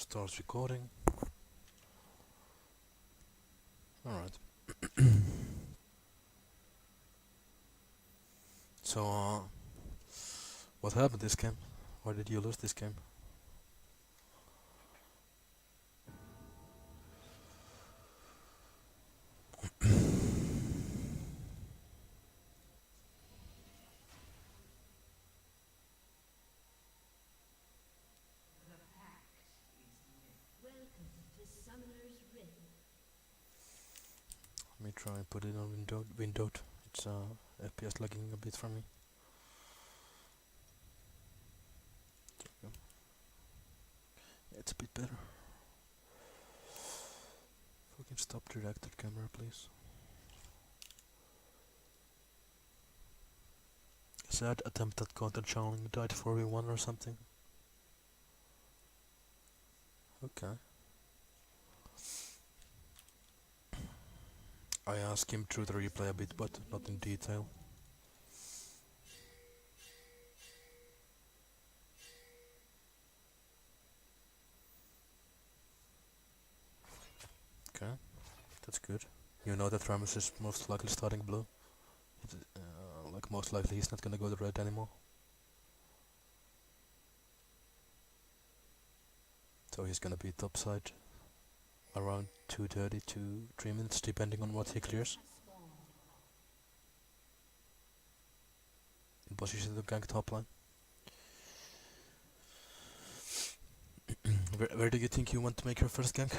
Starts recording. Alright. So, what happened this game? Why did you lose this game? Let me try and put it on windowed. It's FPS lagging a bit for me. Yeah, it's a bit better. Fucking stop directed camera, please. Sad attempt at content channeling died 4v1 or something. Okay. I skimmed through the replay a bit, but not in detail. Okay, that's good. You know that Rammus is most likely starting blue. Like most likely he's not gonna go to red anymore. So he's gonna be topside around 2:30 to 3 minutes, depending on what he clears. In position to gank top line. Where do you think you want to make your first gank?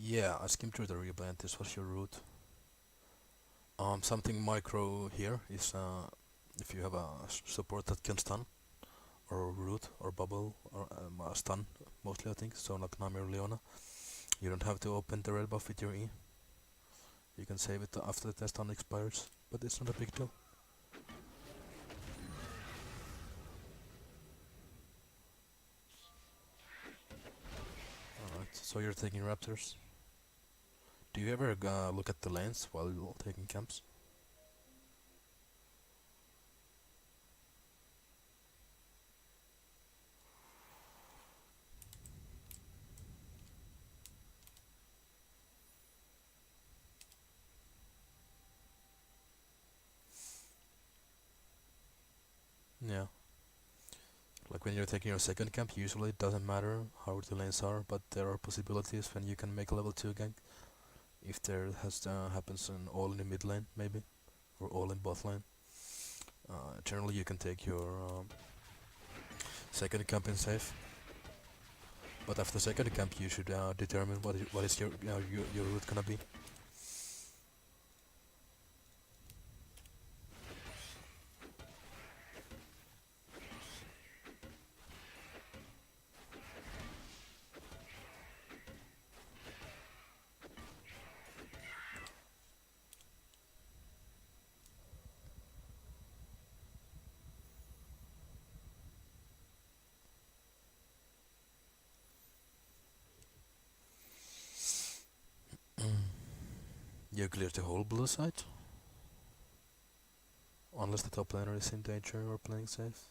Yeah, I skimmed through the replay and this was your route. Something micro here is if you have a support that can stun, or root, or bubble, or stun, mostly I think, so like Nami or Leona. You don't have to open the red buff with your E. You can save it after the stun expires, but it's not a big deal. Alright, so you're taking raptors. Do you ever look at the lanes while taking camps? Yeah. Like when you're taking your second camp, usually it doesn't matter how the lanes are, but there are possibilities when you can make a level 2 gank. If there happens an all in the mid lane, maybe, or all in bot lane. Generally you can take your second camp in safe. But after second camp you should determine what is your route gonna be. You clear the whole blue side, unless the top laner is in danger or playing safe.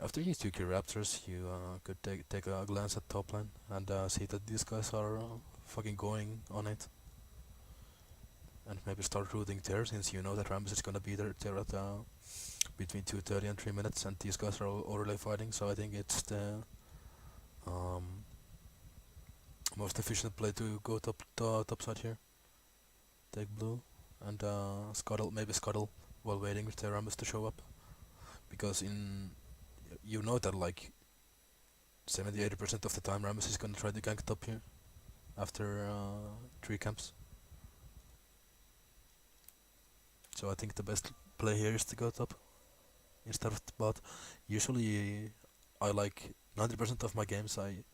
After you took your raptors, you could take a glance at top lane and see that these guys are fucking going on it. And maybe start rooting there, since you know that Rammus is gonna be there at between 2:30 and 3 minutes, and these guys are already fighting. So I think it's the most efficient play to go top side here. Take blue and scuttle while waiting with the Rammus to show up, because you know that like 70-80% of the time Rammus is gonna try to gank top here after 3 camps. So I think the best play here is to go top. instead of the bot. Usually, I like 90% of my games. I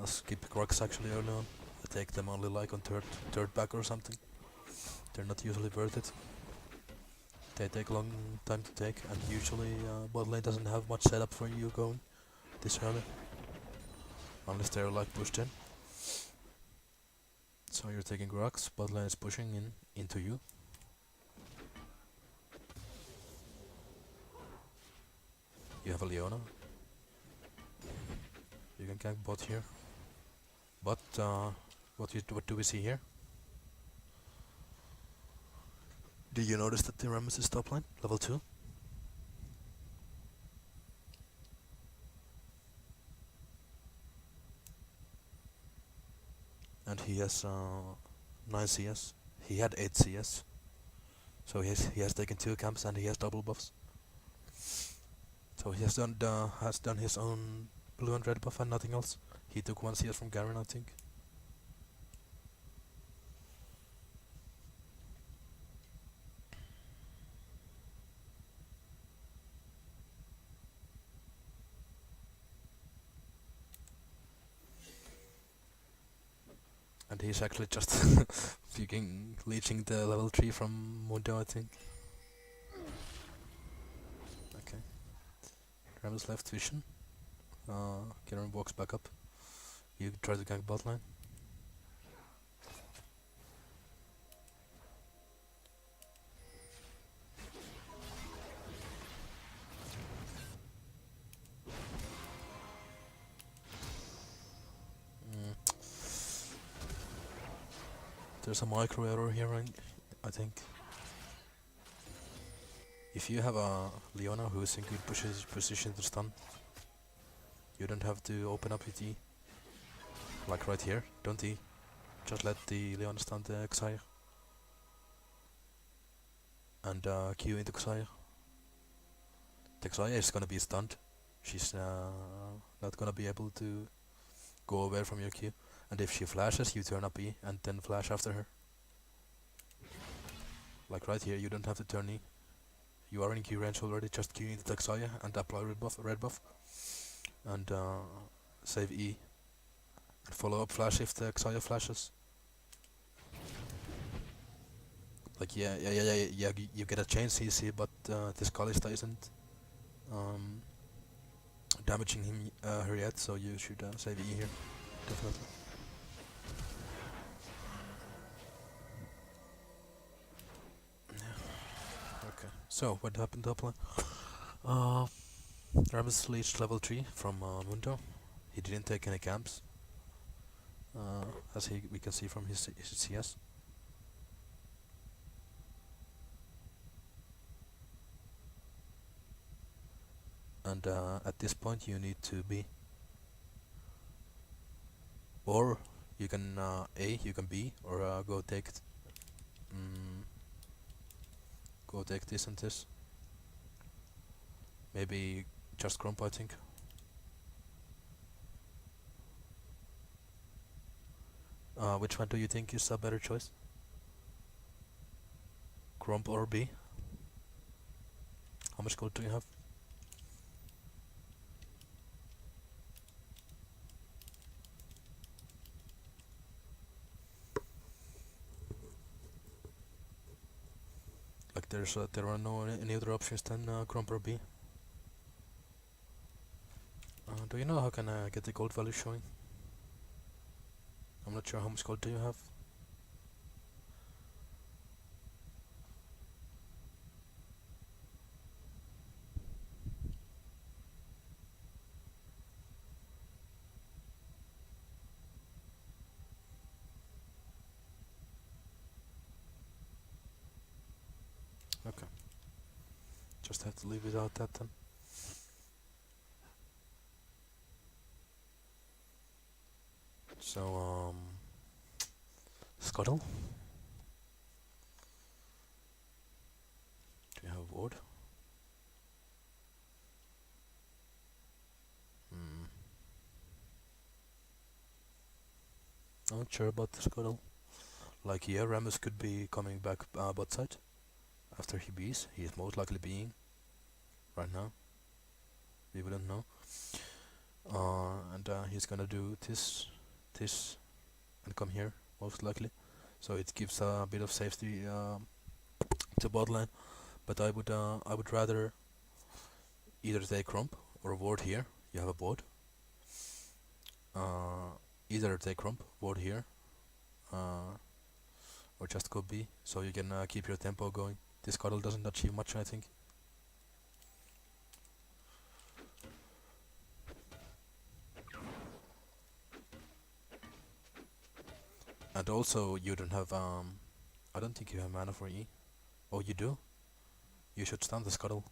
skip Crocs actually early on. I take them only like on third back or something. They're not usually worth it. They take a long time to take, and usually bot lane doesn't have much setup for you going this early, unless they're like pushed in. So you're taking rocks, bot lane is pushing in into you. You have a Leona. You can gank bot here. But what do we see here? Did you notice that the Rammus is top lane, level 2? And he has 9 CS. He had 8 CS. So he has taken 2 camps and he has double buffs. So he has done his own blue and red buff and nothing else. He took 1 CS from Garen, I think. And he's actually just leeching the level 3 from Mundo, I think. Okay. Rammus left vision. Garen walks back up. You try to gank bot line. There's a micro error here, I think. If you have a Leona who is in good position to stun, you don't have to open up with E. Like right here, don't E. Just let the Leona stun the Xayah. And Q into Xayah. The Xayah is gonna be stunned. She's not gonna be able to go away from your Q. And if she flashes, you turn up E and then flash after her. Like right here, you don't have to turn E. You are in Q range already, just Q into Xayah and apply red buff. And save E. And follow up flash if the Xayah flashes. Like yeah, you get a chain CC, but this Kalista isn't damaging her yet, so you should save E here, definitely. Okay, so what happened up line? Rammus reached level 3 from Mundo. He didn't take any camps, as we can see from his CS. And at this point you need to be, or you can A, you can B, or go take this and this. Maybe just Grump, I think. Which one do you think is a better choice? Grump or B? How much gold do you have? Like there are no any other options than Grump or B. Do you know how can I get the gold value showing? I'm not sure how much gold do you have. Okay. Just have to leave without that then. So, Scuttle? Do you have a ward? I'm not sure about the Scuttle. Like, yeah, Rammus could be coming back bot side after he Bs. He is most likely being. right now. We wouldn't know. And he's gonna do this, and come here most likely. So it gives a bit of safety to bot lane. But I would rather either take Crump or ward here. You have a board. Either take Crump, ward here, or just go B, so you can keep your tempo going. This cuddle doesn't achieve much, I think. And also, you don't have I don't think you have mana for E. Oh, you do? You should stun the scuttle.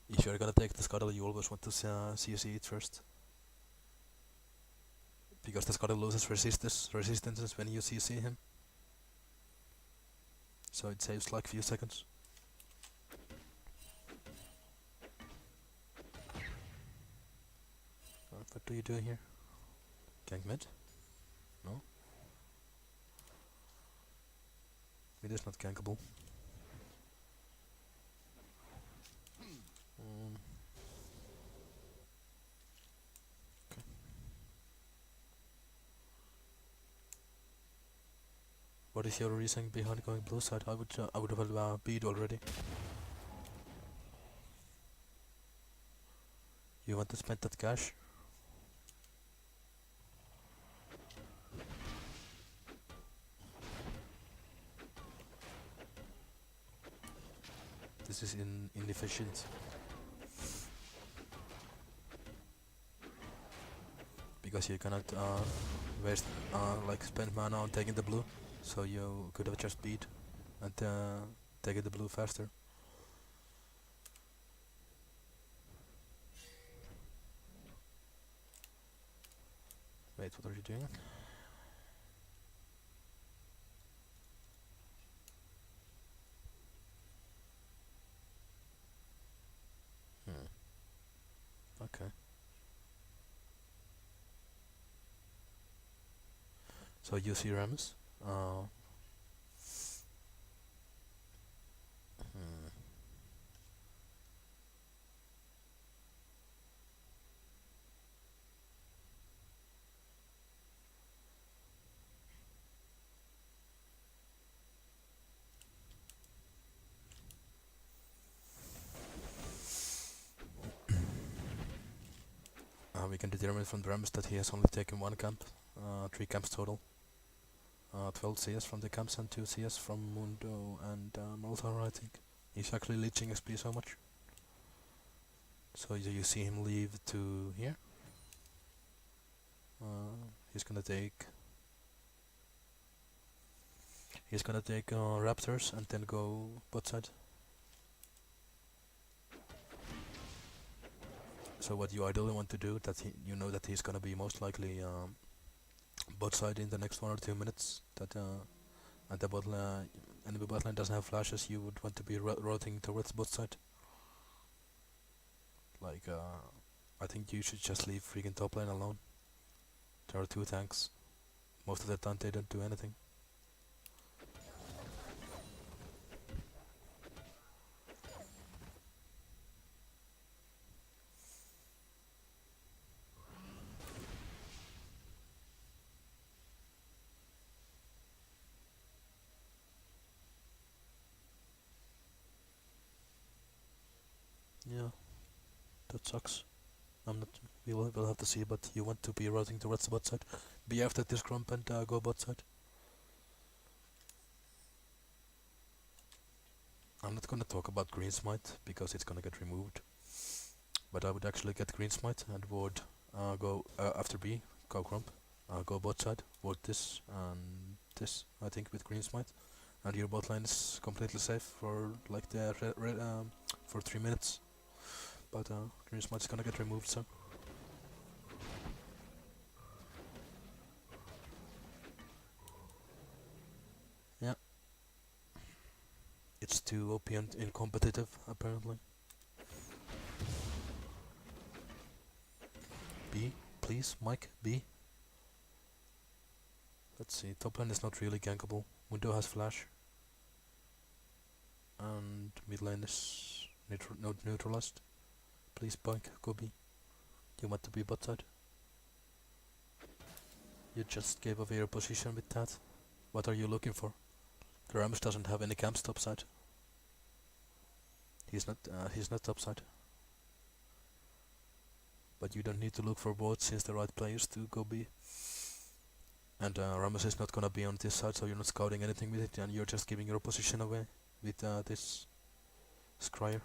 If you're gonna take the scuttle, you always want to CC it first. Because the scuttle loses resistance when you CC him. So it saves like few seconds. What do you do here? Gank mid? No? Mid is not gankable. Okay. What is your reasoning behind going blue side? I would have beat already. You want to spend that cash? This is inefficient. Because you cannot waste like spend mana on taking the blue, so you could have just beat and taken the blue faster. Wait, what are you doing? Okay. So you see Rams. We can determine from the Rams that he has only taken one camp, 3 camps total. 12 CS from the camps and 2 CS from Mundo and Malthar, I think. He's actually leeching XP so much. So you see him leave to here. He's gonna take Raptors and then go bot side. So what you ideally want to do, that you know that he's gonna be most likely bot side in the next 1 or 2 minutes. That and the enemy bot line doesn't have flashes. You would want to be rotating towards bot side. Like I think you should just leave freaking top lane alone. There are 2 tanks. Most of the time they don't do anything. Yeah, that sucks. I'm not. We'll have to see, but you want to be routing towards the bot side. Be after this crump and go bot side. I'm not gonna talk about green smite because it's gonna get removed. But I would actually get green smite and would go after B, go crump, go bot side, ward this and this. I think with green smite, and your bot line is completely safe for like the for 3 minutes. But green smite is gonna get removed, so. Yeah. It's too OP and incompetitive, apparently. B, please, Mike, B. Let's see, top lane is not really gankable. Mundo has flash. And Mid lane is not neutralized. Please boink, go B. You want to be bot side? You just gave away your position with that. What are you looking for? The Rammus doesn't have any camps topside. He's not topside. But you don't need to look for both since the right players to go B. And Rammus is not gonna be on this side, so you're not scouting anything with it, and you're just giving your position away with this Scryer.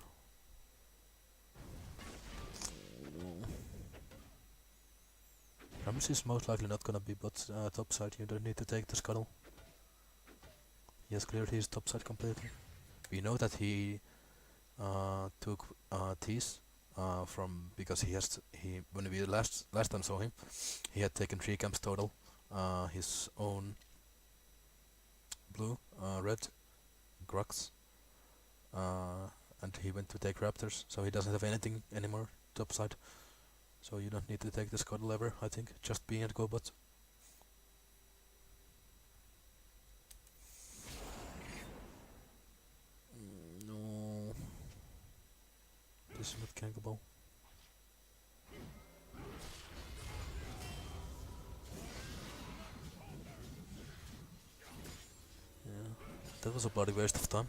Rammus is most likely not gonna be top side. You don't need to take the scuttle. He has cleared his top side completely. We know that he took T's from because he when we last time saw him, he had taken 3 camps total. His own blue, red, Grux, and he went to take Raptors, so he doesn't have anything anymore topside. So you don't need to take the scuttle ever, I think. Just be and go bot. No. This is not gankable. Yeah. That was a bloody waste of time.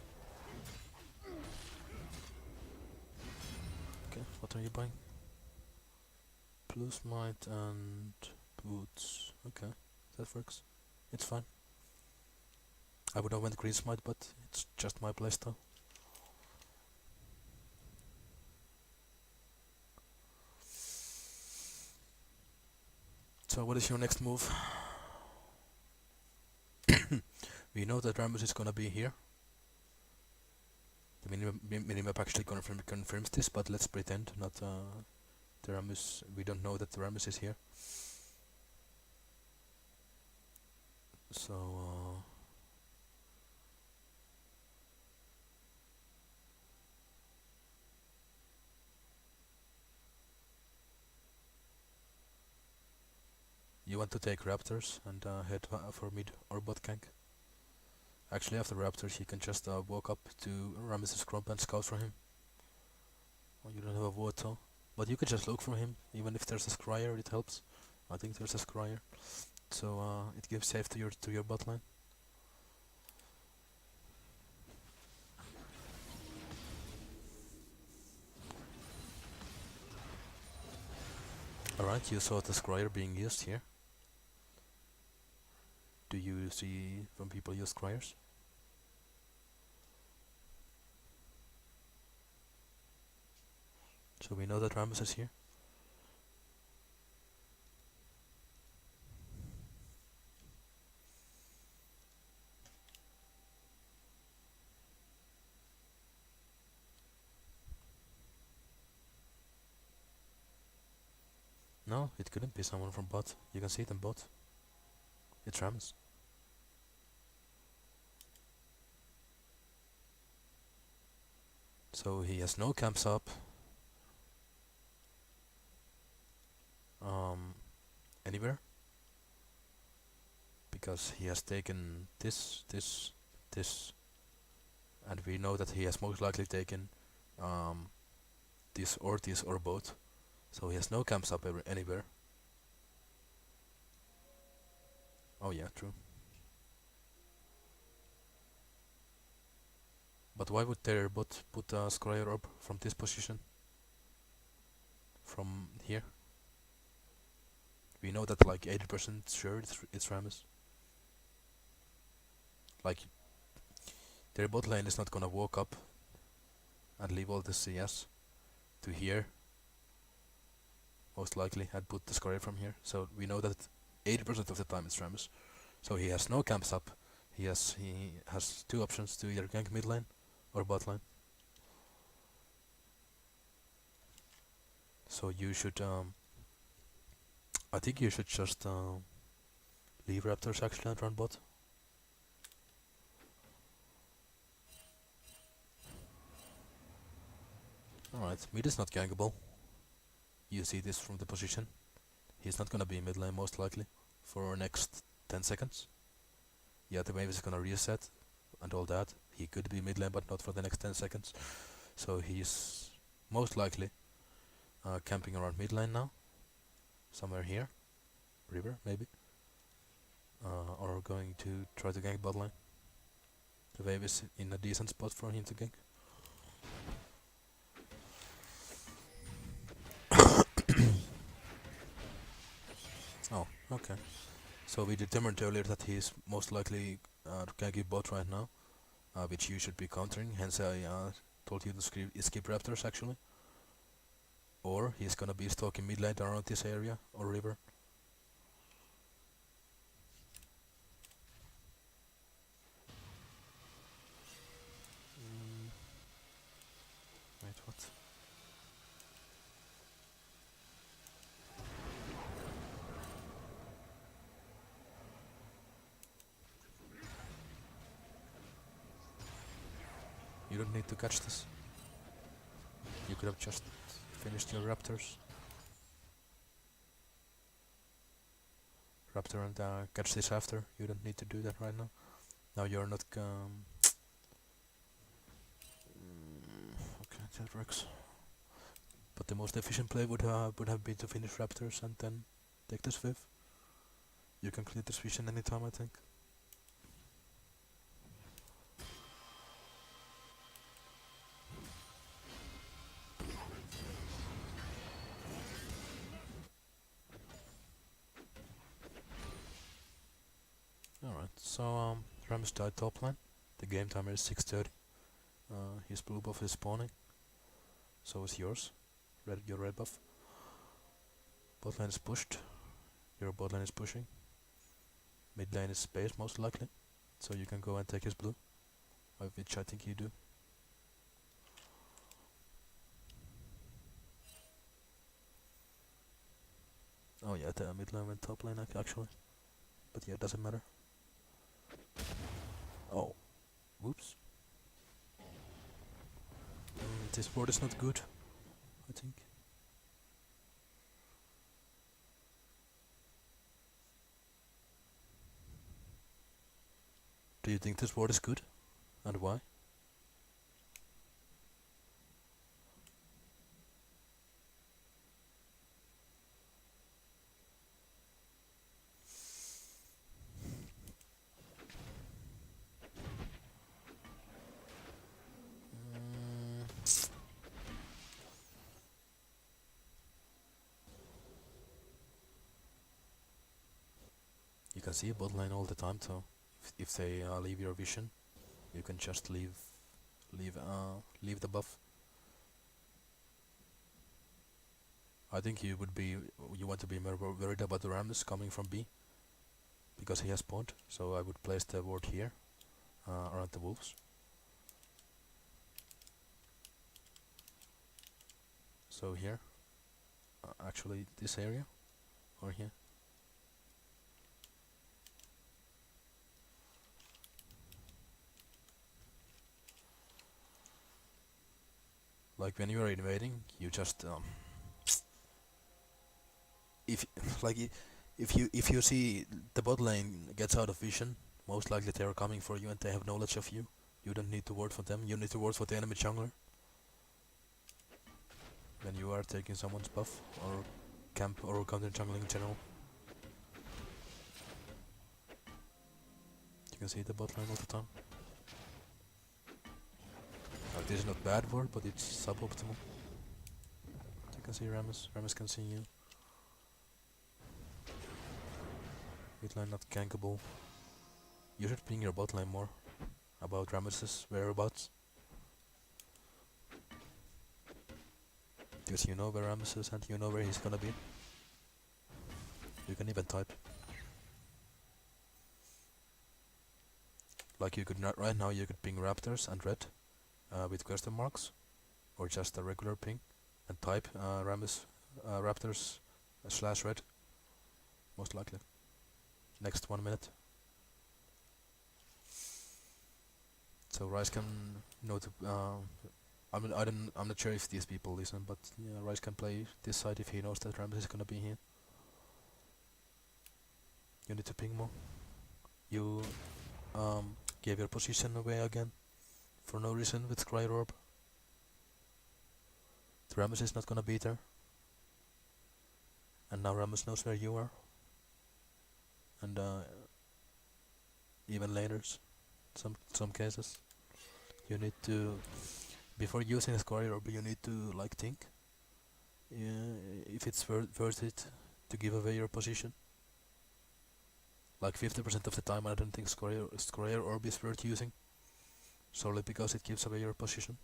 Okay, what are you buying? Blue smite and boots. Okay, that works. It's fine. I would have went green smite, but it's just my playstyle. So what is your next move? We know that Rammus is gonna be here. The minimap actually confirms this, but let's pretend not the Rammus. We don't know that the Rammus is here. So you want to take Raptors and head for mid or bot gank. Actually, after Raptors, you can just walk up to Rammus' crop and scout for him. Well, you don't have a VOD though, but you could just look for him. Even if there's a Scryer, it helps. I think there's a Scryer, so it gives safe to your bot line. Alright, you saw the Scryer being used here. Do you see when people use Scryers? So we know that Rammus is here. No, it couldn't be someone from bot. You can see it in bot. It's Rammus. So he has no camps up. Anywhere. Because he has taken this, and we know that he has most likely taken this or both. So he has no camps up anywhere. Oh yeah, true. But why would their bot put a Scryer up from this position? From here? We know that like 80% sure it's Rammus. Like, their bot lane is not gonna walk up and leave all the CS to here, most likely, and put the Scryer from here. So we know that 80% of the time it's Rammus. So he has no camps up. He has 2 options to either gank mid lane or bot lane. So you should I think you should just leave Raptors actually and run bot. Alright, mid is not gankable. You see this from the position. He's not gonna be mid lane most likely for next 10 seconds. Yeah, the wave is gonna reset and all that. he could be mid lane, but not for the next 10 seconds. So he's most likely camping around mid lane now, somewhere here, river maybe, or going to try to gank bot lane. The wave is in a decent spot for him to gank. Oh, okay. So we determined earlier that he's most likely ganking bot right now, which you should be countering. Hence, I told you to skip raptors actually. Or he's gonna be stalking mid lane around this area or river. Wait, what? You don't need to catch this. You could have just finished your raptors. Raptor and catch this after. You don't need to do that right now. Now you're not. Okay, that works. But the most efficient play would have been to finish raptors and then take this wave. You can clear this vision anytime, I think. Alright, so Ram's died top line. The game timer is 6:30. His blue buff is spawning. So is yours. Your red buff. Bot lane is pushed. Your bot lane is pushing. Mid lane is space most likely. So you can go and take his blue. Which I think you do. Oh yeah, the mid lane went top lane actually. But yeah, it doesn't matter. Oh. Whoops. This board is not good, I think. Do you think this board is good? And why? You can see bot lane all the time, so if they leave your vision, you can just leave the buff. I think you want to be more worried about the Rammus coming from B, because he has spawned. So I would place the ward here, around the wolves. So here, actually this area, or here. Like when you are invading, you just if you see the bot lane gets out of vision, most likely they are coming for you and they have knowledge of you. You don't need to ward for them. You need to ward for the enemy jungler. When you are taking someone's buff or camp or counter jungling in general. You can see the bot lane all the time. Like, this is not bad ward, but it's suboptimal. You can see Rammus. Rammus can see you. Mid lane not gankable. You should ping your bot lane more about Rammus's whereabouts. Because you know where Rammus is and you know where he's gonna be. You can even type. Like you could not right now, you could ping raptors and red with question marks, or just a regular ping and type Rammus raptors / red. Most likely. Next 1 minute. So Rice can know to. I'm not sure if these people listen, but yeah, Rice can play this side if he knows that Rammus is gonna be here. You need to ping more. You gave your position away again. for no reason with Scryer Orb. The Rammus is not gonna be there. And now Rammus knows where you are. And even laners, some cases. You need to, before using a Scryer Orb, you need to like think if it's worth it to give away your position. Like 50% of the time I don't think Scryer Orb is worth using, solely because it gives away your position.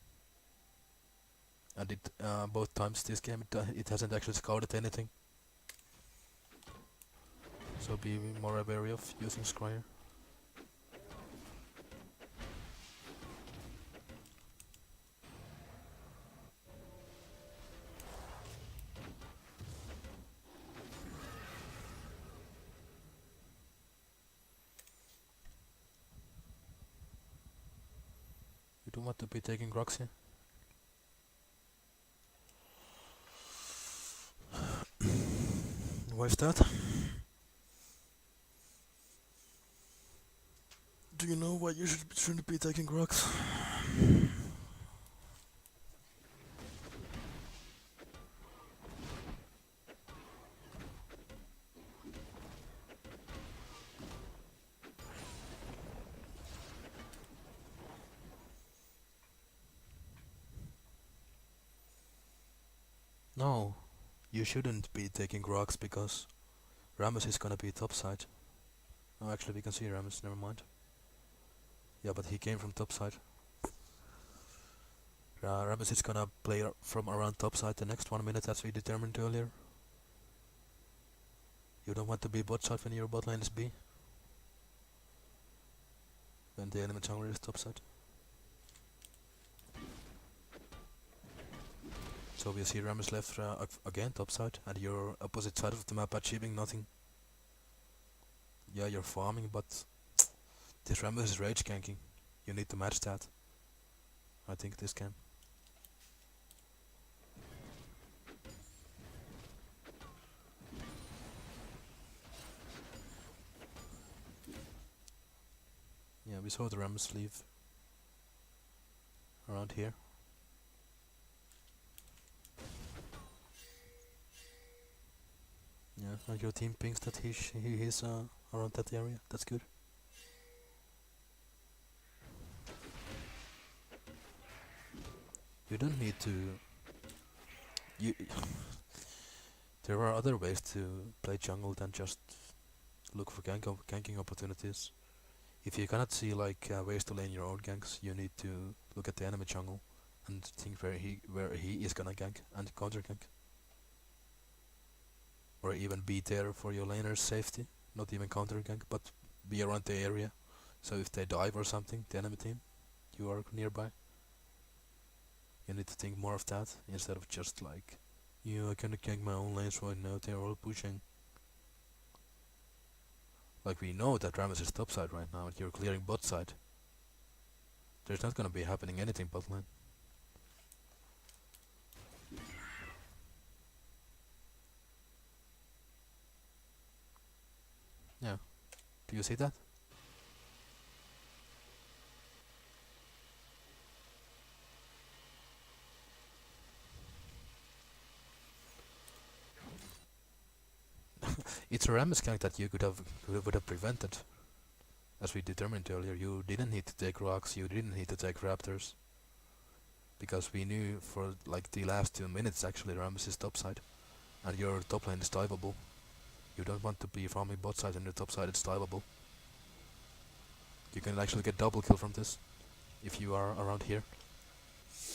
And it both times this game it hasn't actually scouted anything. So be more wary of using Scryer. You don't want to be taking Roxy. Why is that? Do you know why you shouldn't be taking Rox? No, you shouldn't be taking Rox because Rammus is gonna be topside. Oh, actually we can see Rammus, never mind. Yeah, but he came from topside. Rammus is gonna play from around topside the next 1 minute as we determined earlier. You don't want to be bot side when your bot lane is B. When the enemy jungler is topside. So we see Rammus left again topside, and you're opposite side of the map achieving nothing. Yeah, you're farming, but this Rammus is rage ganking. You need to match that, I think, this game. Yeah, we saw the Rammus leave around here. Yeah, and your team pings that he is around that area. That's good. You don't need to. There are other ways to play jungle than just look for ganking opportunities. If you cannot see like ways to lane your own ganks, you need to look at the enemy jungle and think where he is gonna gank and counter gank. Or even be there for your laner's safety, not even counter gank, but be around the area. So if they dive or something, the enemy team, you are nearby. You need to think more of that instead of just like, yeah, I cannot gank my own lanes right now, they're all pushing. Like we know that Rammus is topside right now and you're clearing bot side. There's not gonna be happening anything bot lane. Yeah. Do you see that? It's a Rammus gank that you would have prevented. As we determined earlier, you didn't need to take rocks, you didn't need to take raptors. Because we knew for like the last 2 minutes actually Rammus is topside. And your top lane is diveable. You don't want to be farming bot side and your top side is diveable. You can actually get double kill from this if you are around here.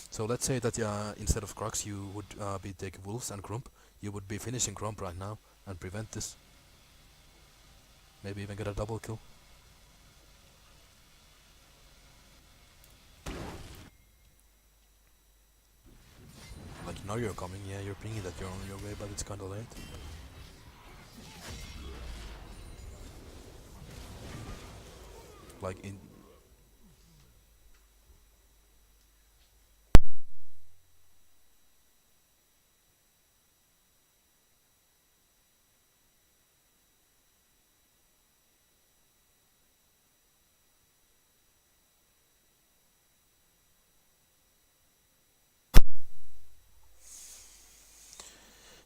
So let's say that instead of Crocs you would be taking Wolves and Grump. You would be finishing Grump right now and prevent this. Maybe even get a double kill. Like now you're coming, yeah, you're pinging that you're on your way, but it's kinda late. Like in...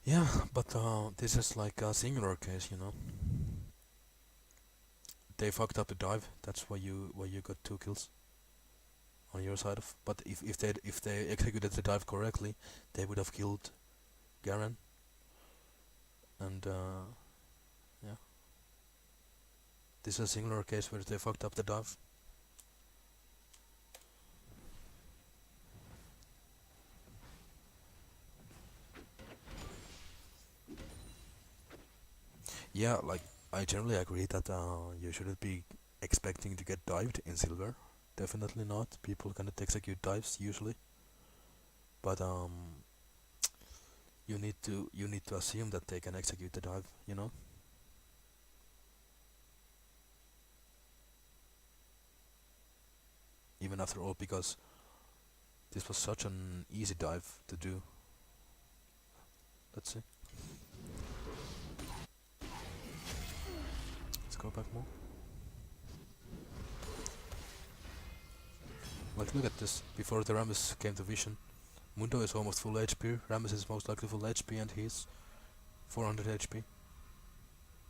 Yeah, but this is like a singular case, you know. They fucked up the dive. That's why you got 2 kills on your side of. But if they executed the dive correctly, they would have killed Garen. And yeah, this is a singular case where they fucked up the dive. Yeah, like I generally agree that you shouldn't be expecting to get dived in silver. Definitely not. People cannot execute dives usually, but you need to assume that they can execute the dive. You know, even after all, because this was such an easy dive to do. Let's see. Let's go back more. Like, look at this. Before the Rammus came to vision, Mundo is almost full HP. Rammus is most likely full HP, and he's 400 HP.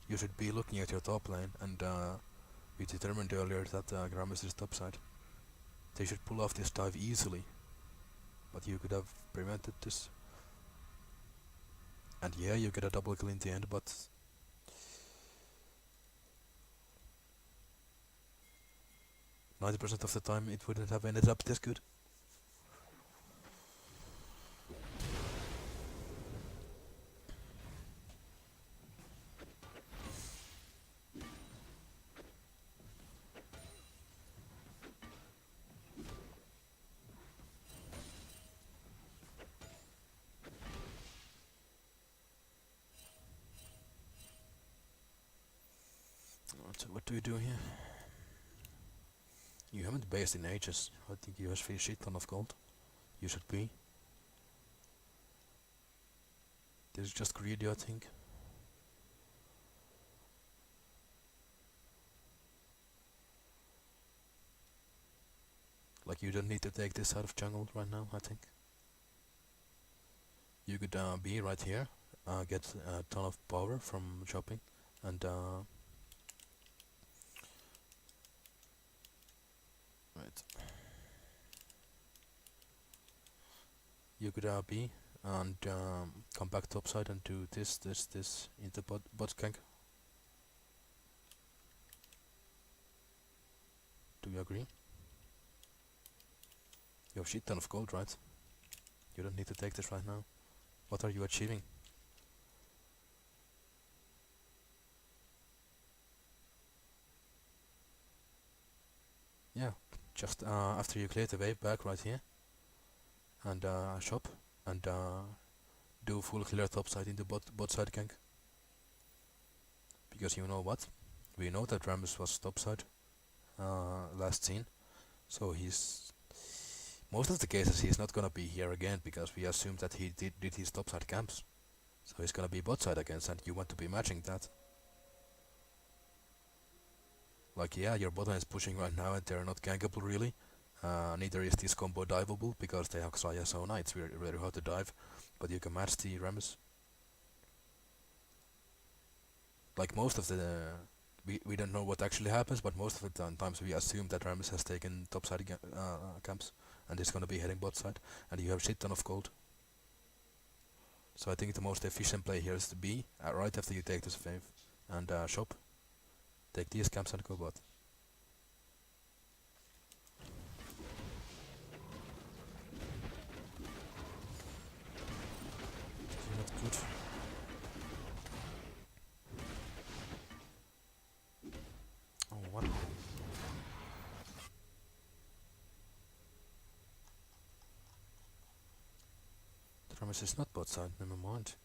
You should be looking at your top lane, and we determined earlier that Rammus is topside. They should pull off this dive easily, but you could have prevented this. And yeah, you get a double kill in the end, but 90% of the time it wouldn't have ended up this good. So what do you do here? You haven't based in ages. I think you have a shit ton of gold. You should be. This is just greedy, I think. Like, you don't need to take this out of jungle right now, I think. You could be right here, get a ton of power from chopping, and right. You could be and come back topside and do this into bot gank. Do you agree? You have shit ton of gold, right? You don't need to take this right now. What are you achieving? Yeah, just after you clear the wave back right here, and shop, and do full clear topside into bot side gank. Because you know what? We know that Rammus was topside last scene, so he's most of the cases he's not gonna be here again because we assume that he did his topside camps. So he's gonna be bot side again, and you want to be matching that. Like, yeah, your bot lane is pushing right now and they're not gankable really. Neither is this combo diveable because they have Xayah Sona, it's very hard to dive, but you can match the Rammus. Like, most of the we don't know what actually happens, but most of the times we assume that Rammus has taken topside camps and is gonna be heading bot side, and you have shit ton of gold. So I think the most efficient play here is to be right after you take this wave and shop, take these camps and go bot. Not good. Oh, what? The Rammus is not bot side, never mind.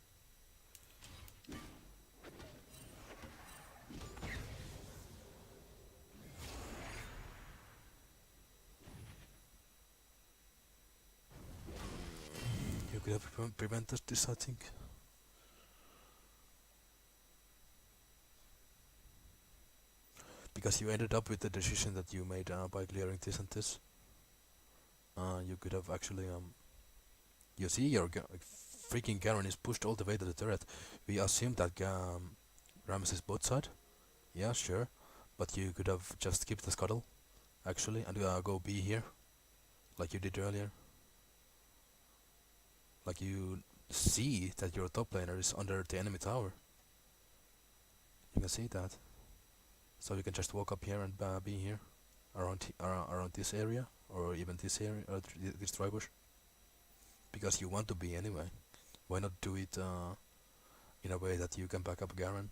You could have prevented this, I think. Because you ended up with the decision that you made by clearing this and this. You could have actually you see, you're freaking Garen is pushed all the way to the turret. We assume that Rammus is bot side. Yeah, sure. But you could have just skipped the scuttle, actually, and go B here, like you did earlier. Like you see that your top laner is under the enemy tower. You can see that. So you can just walk up here and be here, around this area, or even this area, or this dry bush. Because you want to be anyway. Why not do it in a way that you can back up Garen?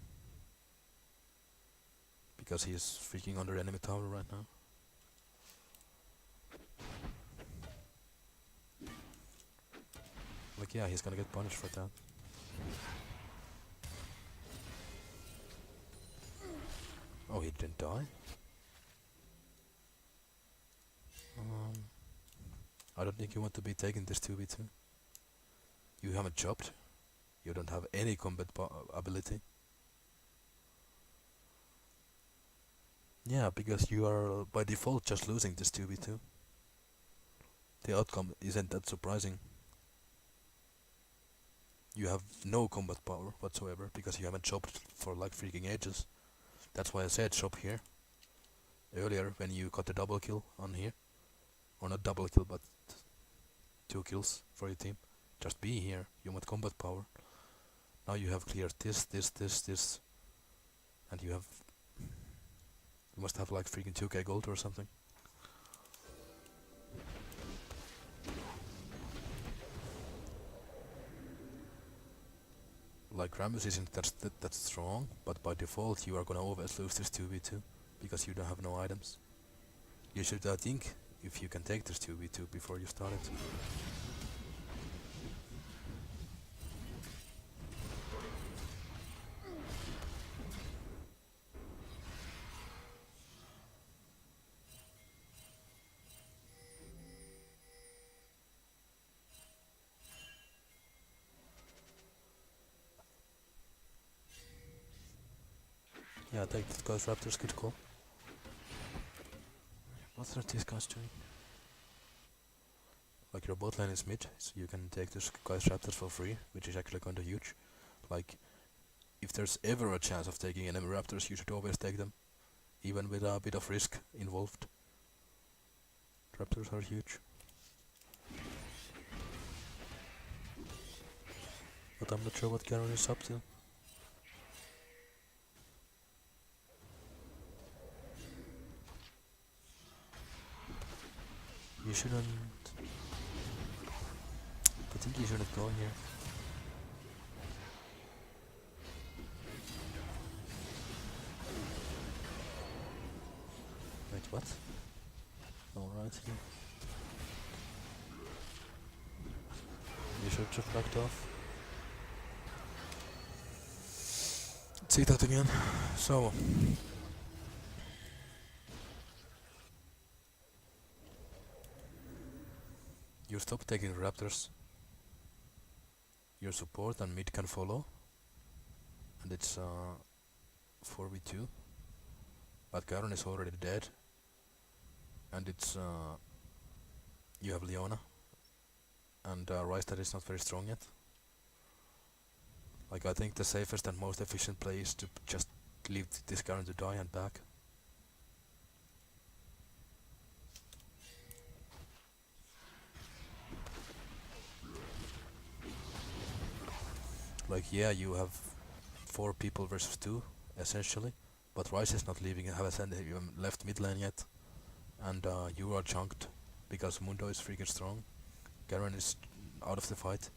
Because he is freaking under enemy tower right now. Like, yeah, he's gonna get punished for that. Oh, he didn't die? I don't think you want to be taking this 2v2. You haven't chopped. You don't have any combat ability. Yeah, because you are by default just losing this 2v2. The outcome isn't that surprising. You have no combat power whatsoever because you haven't chopped for like freaking ages. That's why I said chop here earlier when you got the double kill on here. Or not double kill, but 2 kills for your team. Just be here. You want combat power. Now you have cleared this, and you must have like freaking 2k gold or something. Like Rammus isn't that strong, but by default you are gonna always lose this 2v2 because you don't have no items. You should think if you can take this 2v2 before you start it. Yeah, take this guy's raptors, good call. What are these guys doing? Like your bot lane is mid, so you can take this guy's raptors for free, which is actually kinda huge. Like, if there's ever a chance of taking enemy raptors, you should always take them, even with a bit of risk involved. Raptors are huge. But I'm not sure what Garen is up to. You shouldn't... I think you shouldn't go here. Wait, what? Alright, here. You should have backed off. Let's see that again. So... you stop taking raptors. Your support and mid can follow. And it's 4v2. But Garen is already dead. And it's you have Leona. And Rice that is not very strong yet. Like, I think the safest and most efficient play is to just leave this Garen to die and back. Like, yeah, you have 4 people versus 2, essentially, but Rice is not leaving, haven't even left mid lane yet, and you are chunked, because Mundo is freaking strong, Garen is out of the fight,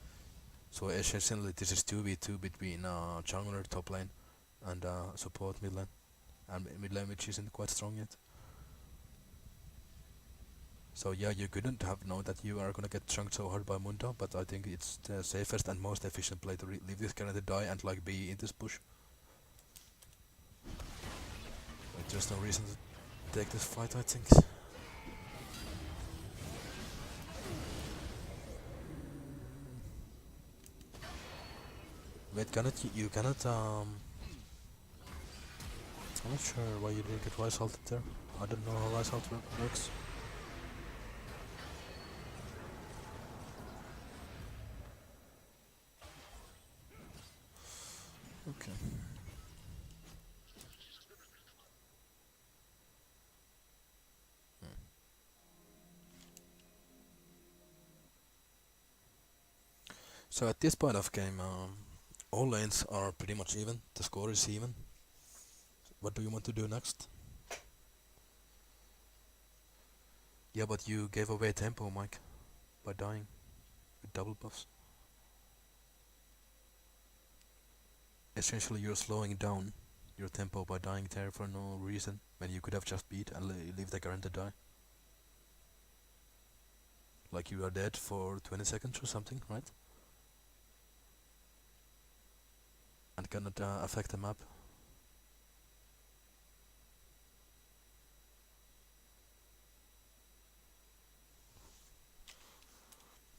so essentially this is 2v2 between jungler top lane and support mid lane, and mid lane which isn't quite strong yet. So yeah, you couldn't have known that you are gonna get chunked so hard by Mundo, but I think it's the safest and most efficient play to leave this guy to die and like be in this push. Like, there's no reason to take this fight, I think. Wait, you cannot I'm not sure why you didn't get Rice ulted there. I don't know how Rice ult works. So at this point of game, all lanes are pretty much even. The score is even. What do you want to do next? Yeah, but you gave away tempo, Mike, by dying with double buffs. Essentially, you're slowing down your tempo by dying there for no reason when you could have just beat and leave the Garen to die. Like you are dead for 20 seconds or something, right? And cannot affect the map.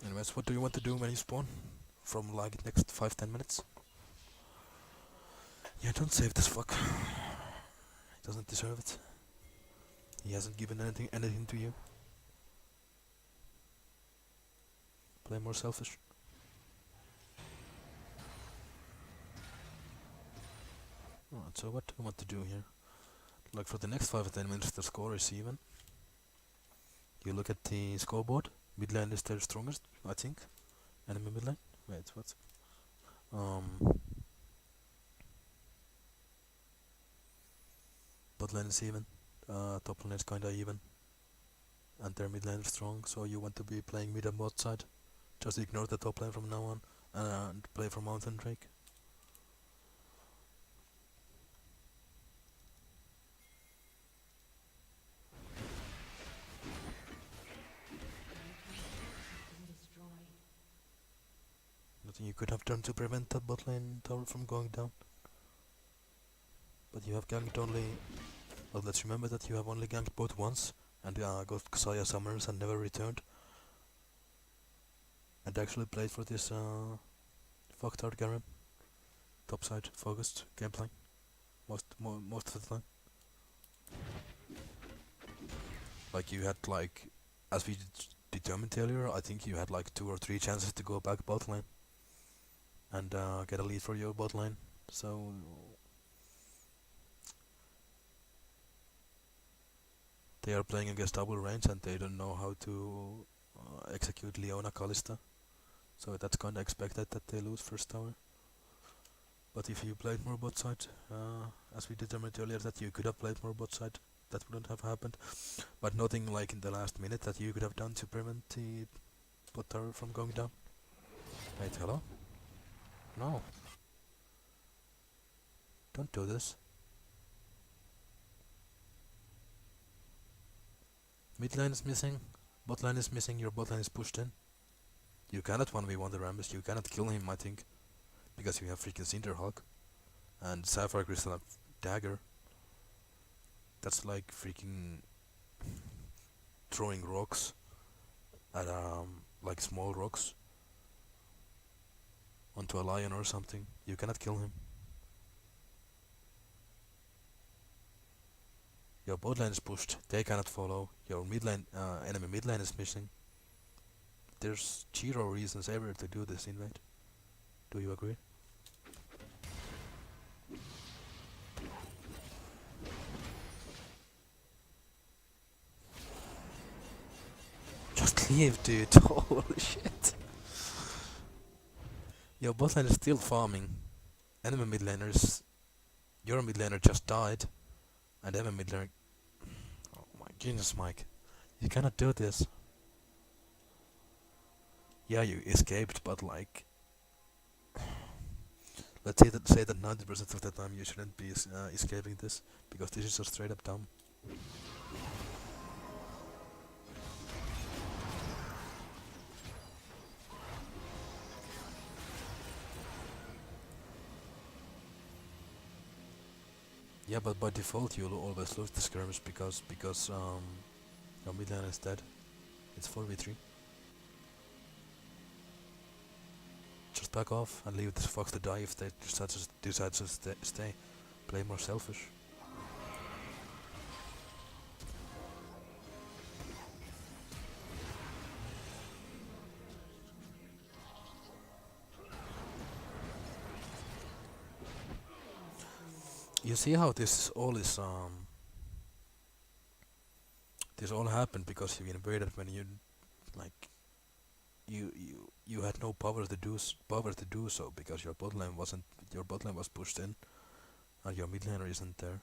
Anyways, what do you want to do when you spawn? From like next 5-10 minutes? Yeah, don't save this fuck. He doesn't deserve it. He hasn't given anything to you. Play more selfish. Alright, so what do you want to do here? Like for the next 5-10 minutes the score is even. You look at the scoreboard. Mid lane is their strongest, I think. Enemy mid lane? Wait, what? Bot lane is even. Top lane is kinda even. And their mid lane is strong, so you want to be playing mid and bot side. Just ignore the top lane from now on and play for Mountain Drake. Nothing you could have done to prevent that bot lane tower from going down. But you have ganked only... Well, let's remember that you have only ganked bot once and got Xayah Summers and never returned. And actually played for this fucked out Garen. Topside focused gameplay. Most of the time. Like you had like... As we determined earlier, I think you had like 2 or 3 chances to go back bot lane. And get a lead for your bot lane. So... They are playing against double range and they don't know how to execute Leona Kalista. So that's kinda expected that they lose first tower. But if you played more bot side, as we determined earlier that you could have played more bot side, that wouldn't have happened. But nothing like in the last minute that you could have done to prevent the bot tower from going down. Wait, hello? No. Don't do this. Mid lane is missing, bot lane is missing, your bot lane is pushed in. You cannot 1v1 the Rammus, you cannot kill him, I think. Because you have freaking Cinderhawk. And Sapphire Crystal and Dagger. That's like freaking throwing rocks at like small rocks onto a lion or something. You cannot kill him. Your bot lane is pushed, they cannot follow. Your mid lane, enemy mid lane is missing. There's zero reasons ever to do this invade. Do you agree? Just leave, dude. Holy shit. Your bot lane is still farming. Enemy mid laners. Your mid laner just died. And enemy mid laner. Oh my goodness, Mike. You cannot do this. Yeah, you escaped, but like... Let's say that 90% of the time you shouldn't be escaping this. Because this is just straight up dumb. Yeah, but by default you'll always lose the skirmish because your mid lane is dead. It's 4v3. Just back off and leave the fox to die if they decide to stay. Play more selfish. You see how this all happened because you invaded when you like you you had no power to do so because your bot lane was pushed in and your mid laner isn't there,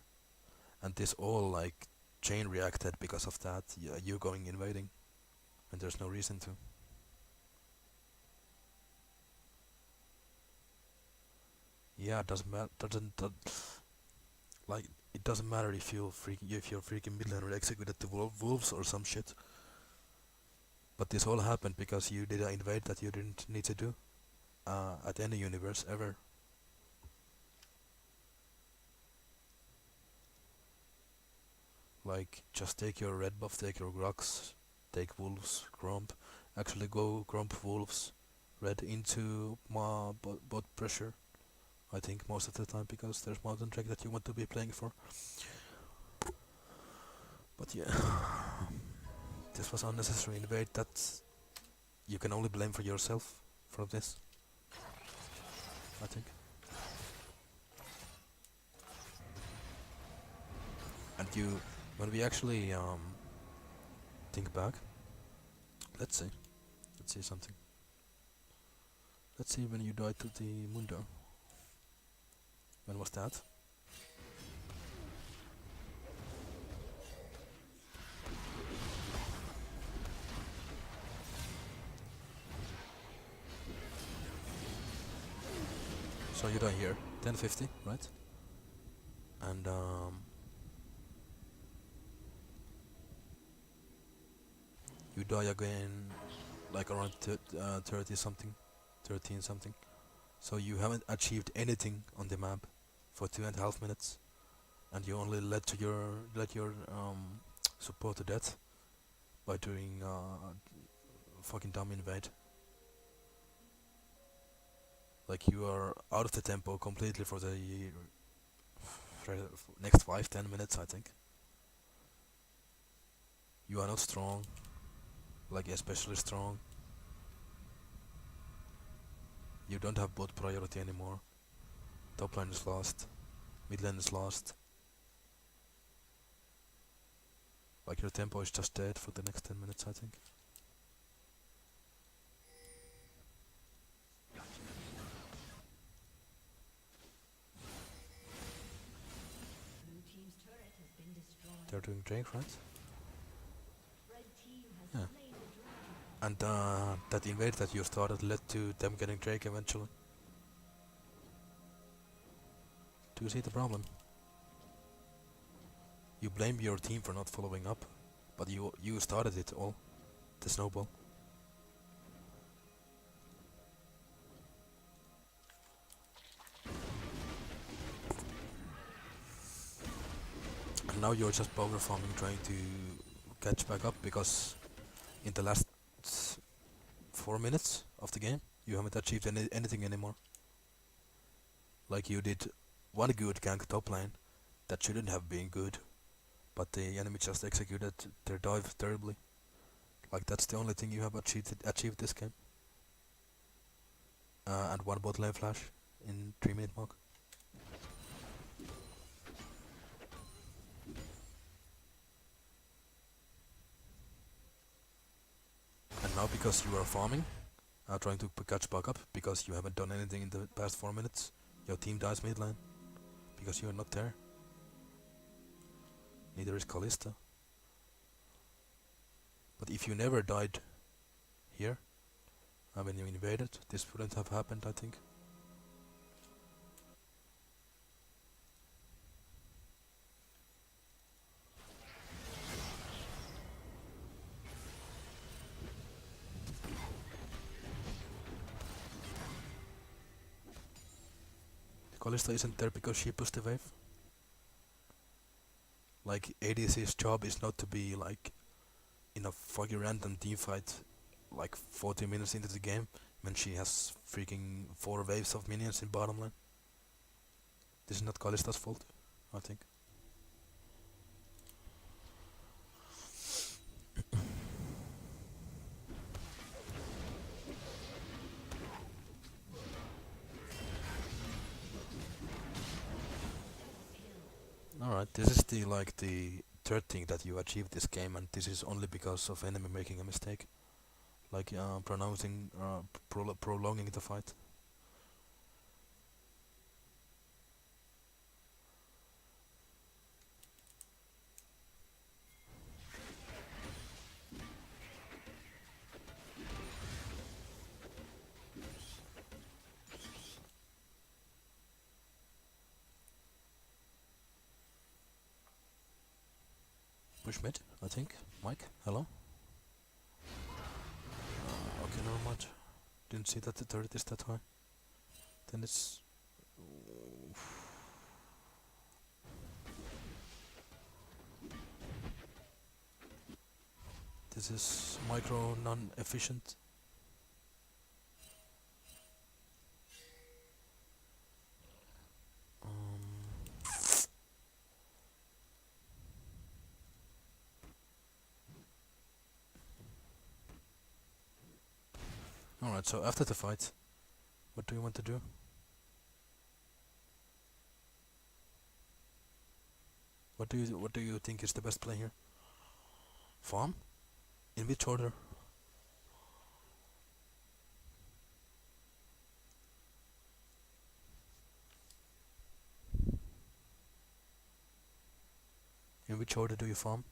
and this all like chain reacted because of that. Yeah, you going invading, and there's no reason to. Yeah, it doesn't matter. Like it doesn't matter if your freaking mid laner executed the wolves or some shit. But this all happened because you did an invade that you didn't need to do at any universe ever. Like, just take your red buff, take your Grux, take wolves, Grump. Actually go Grump, wolves, red into bot pressure. I think most of the time because there's Mountain Drake that you want to be playing for. But yeah, this was unnecessary invade that you can only blame for yourself for this, I think. And when we actually think back, let's see something. Let's see when you died to the Mundo. When was that? So you die here, 1050, right? And you die again like around 30 something, 13 something. So you haven't achieved anything on the map for 2.5 minutes, and you only led your support to death by doing fucking dumb invade. Like you are out of the tempo completely for the next 5-10 minutes, I think. You are not strong, like especially strong. You don't have bot priority anymore. Top lane is lost. Mid lane is lost. Like your tempo is just dead for the next 10 minutes, I think. They're doing Drake, right? Yeah. And that invade that you started led to them getting Drake eventually. Do you see the problem? You blame your team for not following up, but you started it all, the snowball. And now you're just power farming, trying to catch back up because in the last 4 minutes of the game you haven't achieved anything anymore. Like you did one good gank top lane that shouldn't have been good, but the enemy just executed their dive terribly. Like that's the only thing you have achieved this game. And one bot lane flash in 3-minute mark. And now because you are farming, trying to catch back up, because you haven't done anything in the past 4 minutes, your team dies mid lane because you are not there. Neither is Kalista. But if you never died here, when you invaded, this wouldn't have happened, I think. Kalista isn't there because she pushed the wave. Like, ADC's job is not to be like in a fucking random team fight like 40 minutes into the game when she has freaking 4 waves of minions in bottom lane. This is not Kalista's fault, I think. Alright, this is the third thing that you achieved this game, and this is only because of enemy making a mistake. like prolonging the fight. Push mid, I think. Mike, hello? Okay, never mind. Didn't see that the turret is that high. Then it's... This is micro non-efficient. Alright, so after the fight, what do you want to do? What do you think is the best play here? Farm? In which order? In which order do you farm?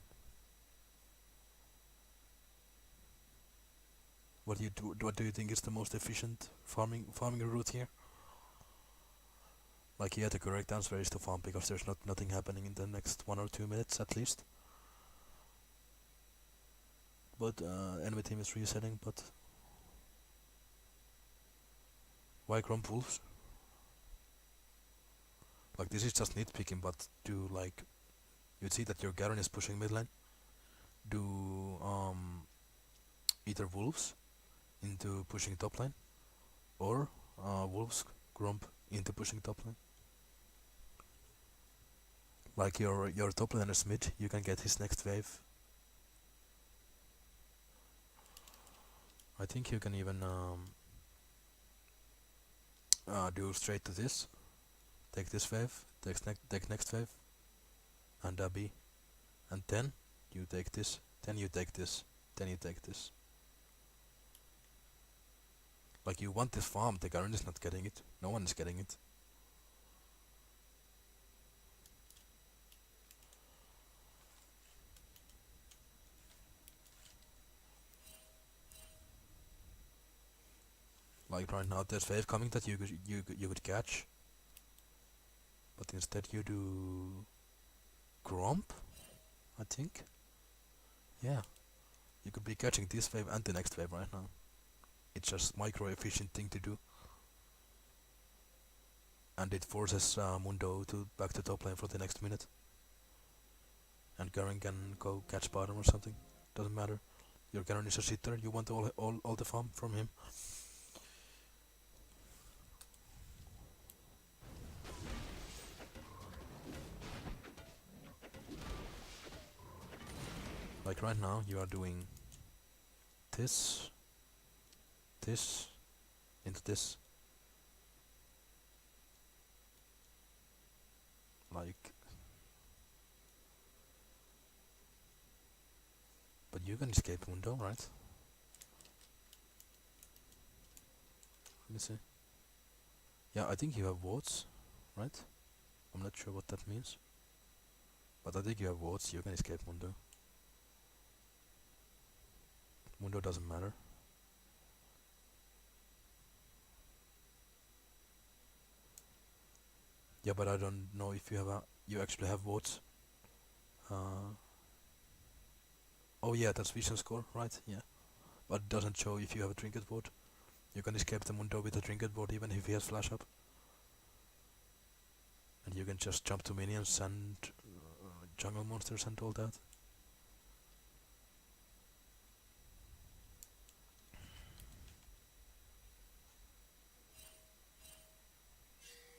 What do you think is the most efficient farming route here? Like, yeah, the correct answer is to farm because there's nothing happening in the next 1 or 2 minutes at least. But enemy team is resetting. But why Grump Wolves? Like, this is just nitpicking, but do like you see that your Garen is pushing mid lane. Do either Wolves into pushing top lane, or Wolves Grump into pushing top lane. Like your top laner is mid, you can get his next wave. I think you can even do straight to this. Take this wave, take next wave, and B. And then you take this, then you take this, then you take this. Like, you want this farm, the Garen is not getting it. No one is getting it. Like right now there's wave coming that you could catch. But instead you do Grump, I think. Yeah. You could be catching this wave and the next wave right now. It's just micro efficient thing to do. And it forces Mundo to back to top lane for the next minute. And Garen can go catch bottom or something. Doesn't matter. Your Garen is a sitter, you want all the farm from him. Like right now you are doing this, this, into this. Like, but you can escape Mundo, right? Let me see. Yeah, I think you have wards, right? I'm not sure what that means. But I think you have wards, you can escape Mundo. Mundo doesn't matter. Yeah, but I don't know if you actually have wards. Oh yeah, that's vision score, right? Yeah. But it doesn't show if you have a trinket ward. You can escape the Mundo with a trinket ward even if he has flash up. And you can just jump to minions and jungle monsters and all that.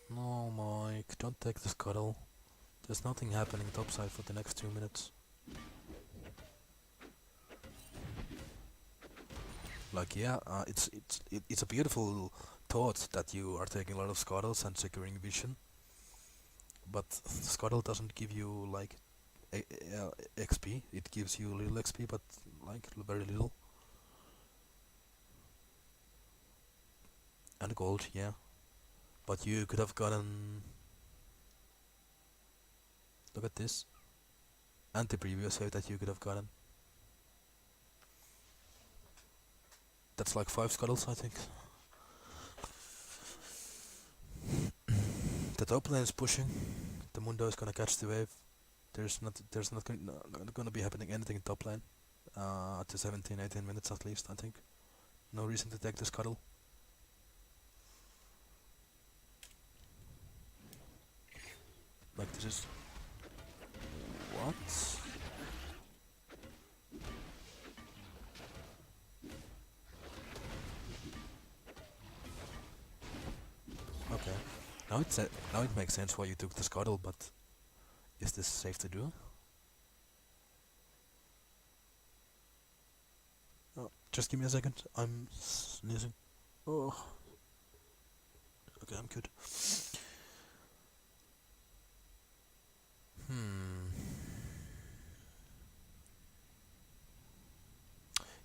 No, Mike, don't take the scuttle. There's nothing happening topside for the next 2 minutes. Like, yeah, it's a beautiful thought that you are taking a lot of scuttles and securing vision. But scuttle doesn't give you like XP. It gives you little XP, but like very little. And gold, yeah. But you could have gotten... Look at this. And the previous save that you could have gotten. That's like 5 scuttles, I think. The top lane is pushing. The Mundo is gonna catch the wave. There's not gonna be happening anything in top lane. To 17-18 minutes at least, I think. No reason to take the scuttle. Like this is... What? Okay. Now it makes sense why you took the scuttle, but is this safe to do? Oh, just give me a second. I'm sneezing. Oh. Okay, I'm good.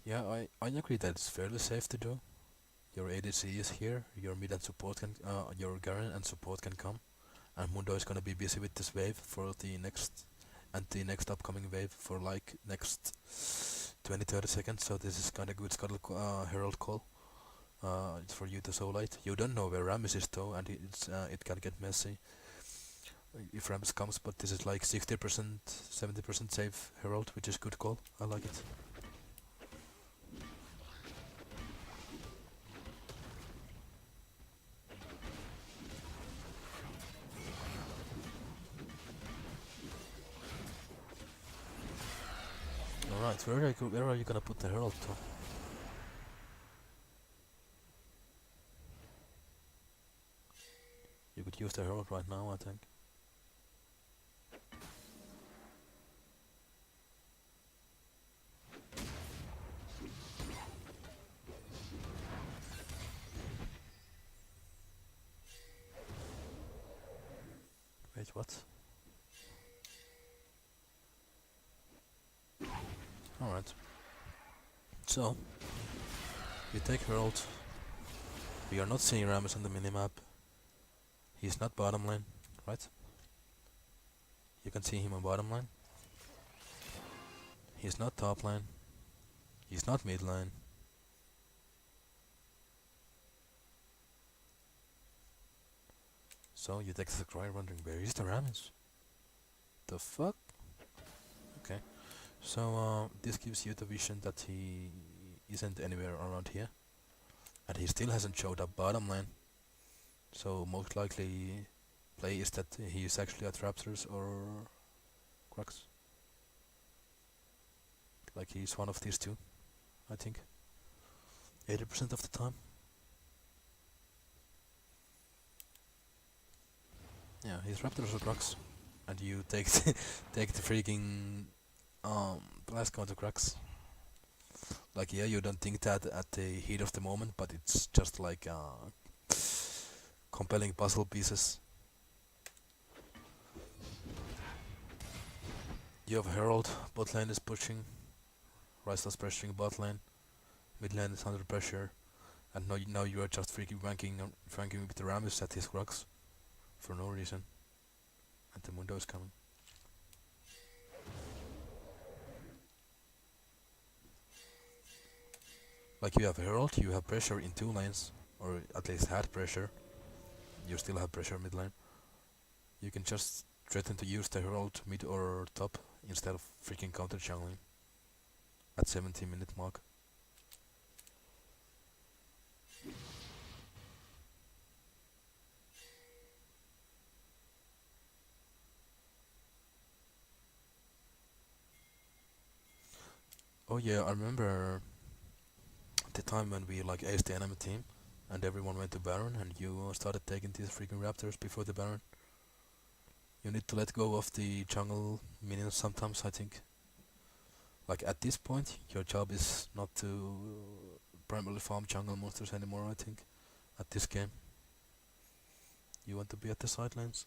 Yeah, I agree that it's fairly safe to do. Your ADC is here, your mid and support can, your Garen and support can come, and Mundo is gonna be busy with this wave for the next, and the next upcoming wave for like next 20-30 seconds. So this is kinda good scuttle herald call. It's for you to soulite. You don't know where Rammus is though, and it can get messy if Rammus comes. But this is like 60%, 70% safe herald, which is good call. I like it. Alright, where are you gonna put the herald to? You could use the herald right now, I think. Wait, what? Alright. So, you take herald. We are not seeing Rammus on the minimap. He's not bottom lane, right? You can see him on bottom lane. He's not top lane. He's not mid lane. So you take the cry wondering where is the Rammus? The fuck? Okay. So this gives you the vision that he isn't anywhere around here. And he still hasn't showed up bottom lane. So most likely play is that he is actually at Raptors or Crux. Like he's one of these two, I think. 80% of the time. Yeah, he's Raptors or Crux. And you take take the freaking blast counter Crux. Like yeah, you don't think that at the heat of the moment, but it's just like compelling puzzle pieces. You have Herald, bot lane is pushing, Ryzel's pressuring bot lane, mid lane is under pressure, and now you are just freaking ranking with the Rammus at his Crux for no reason. And the Mundo is coming. Like you have Herald, you have pressure in 2 lanes, or at least had pressure. You still have pressure mid lane. You can just threaten to use the Herald mid or top instead of freaking counter jungling at 17-minute mark. Oh yeah, I remember the time when we like aced the enemy team and everyone went to Baron and you started taking these freaking Raptors before the Baron. You need to let go of the jungle minions sometimes, I think. Like at this point, your job is not to primarily farm jungle monsters anymore, I think, at this game. You want to be at the side lanes.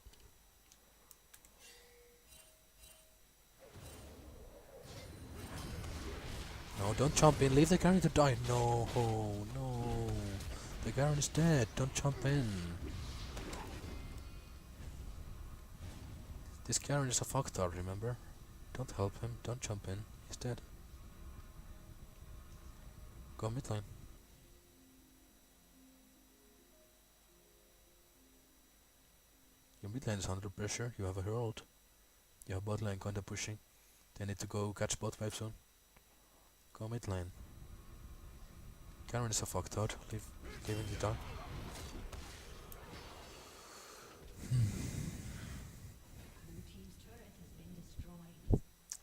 No, don't jump in, leave the carry to die. No, no. The Garen is dead, don't jump in. This Garen is a fucktard, remember? Don't help him, don't jump in, he's dead. Go mid lane. Your mid lane is under pressure, you have a herald. You have bot lane kinda pushing. They need to go catch bot wave soon. Go mid lane. Garen is a fucktard, leave him to die.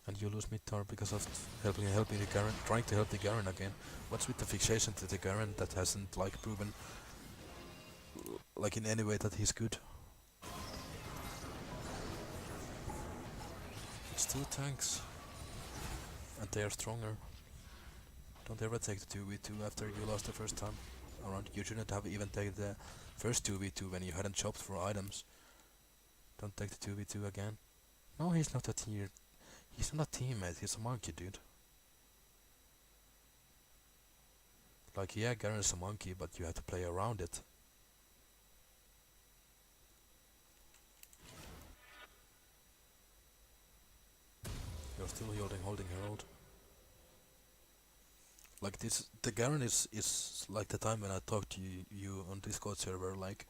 And you lose mid tower because of helping the Garen, trying to help the Garen again. What's with the fixation to the Garen that hasn't like proven like in any way that he's good? It's 2 tanks. And they are stronger. Don't ever take the 2v2 after you lost the first time around. You shouldn't have even taken the first 2v2 when you hadn't chopped for items. Don't take the 2v2 again. No, he's not a tier. He's not a teammate, he's a monkey, dude. Like, yeah, Garen is a monkey, but you have to play around it. You're still holding Herald. Like this, the Garen is like the time when I talked to you on Discord server, like,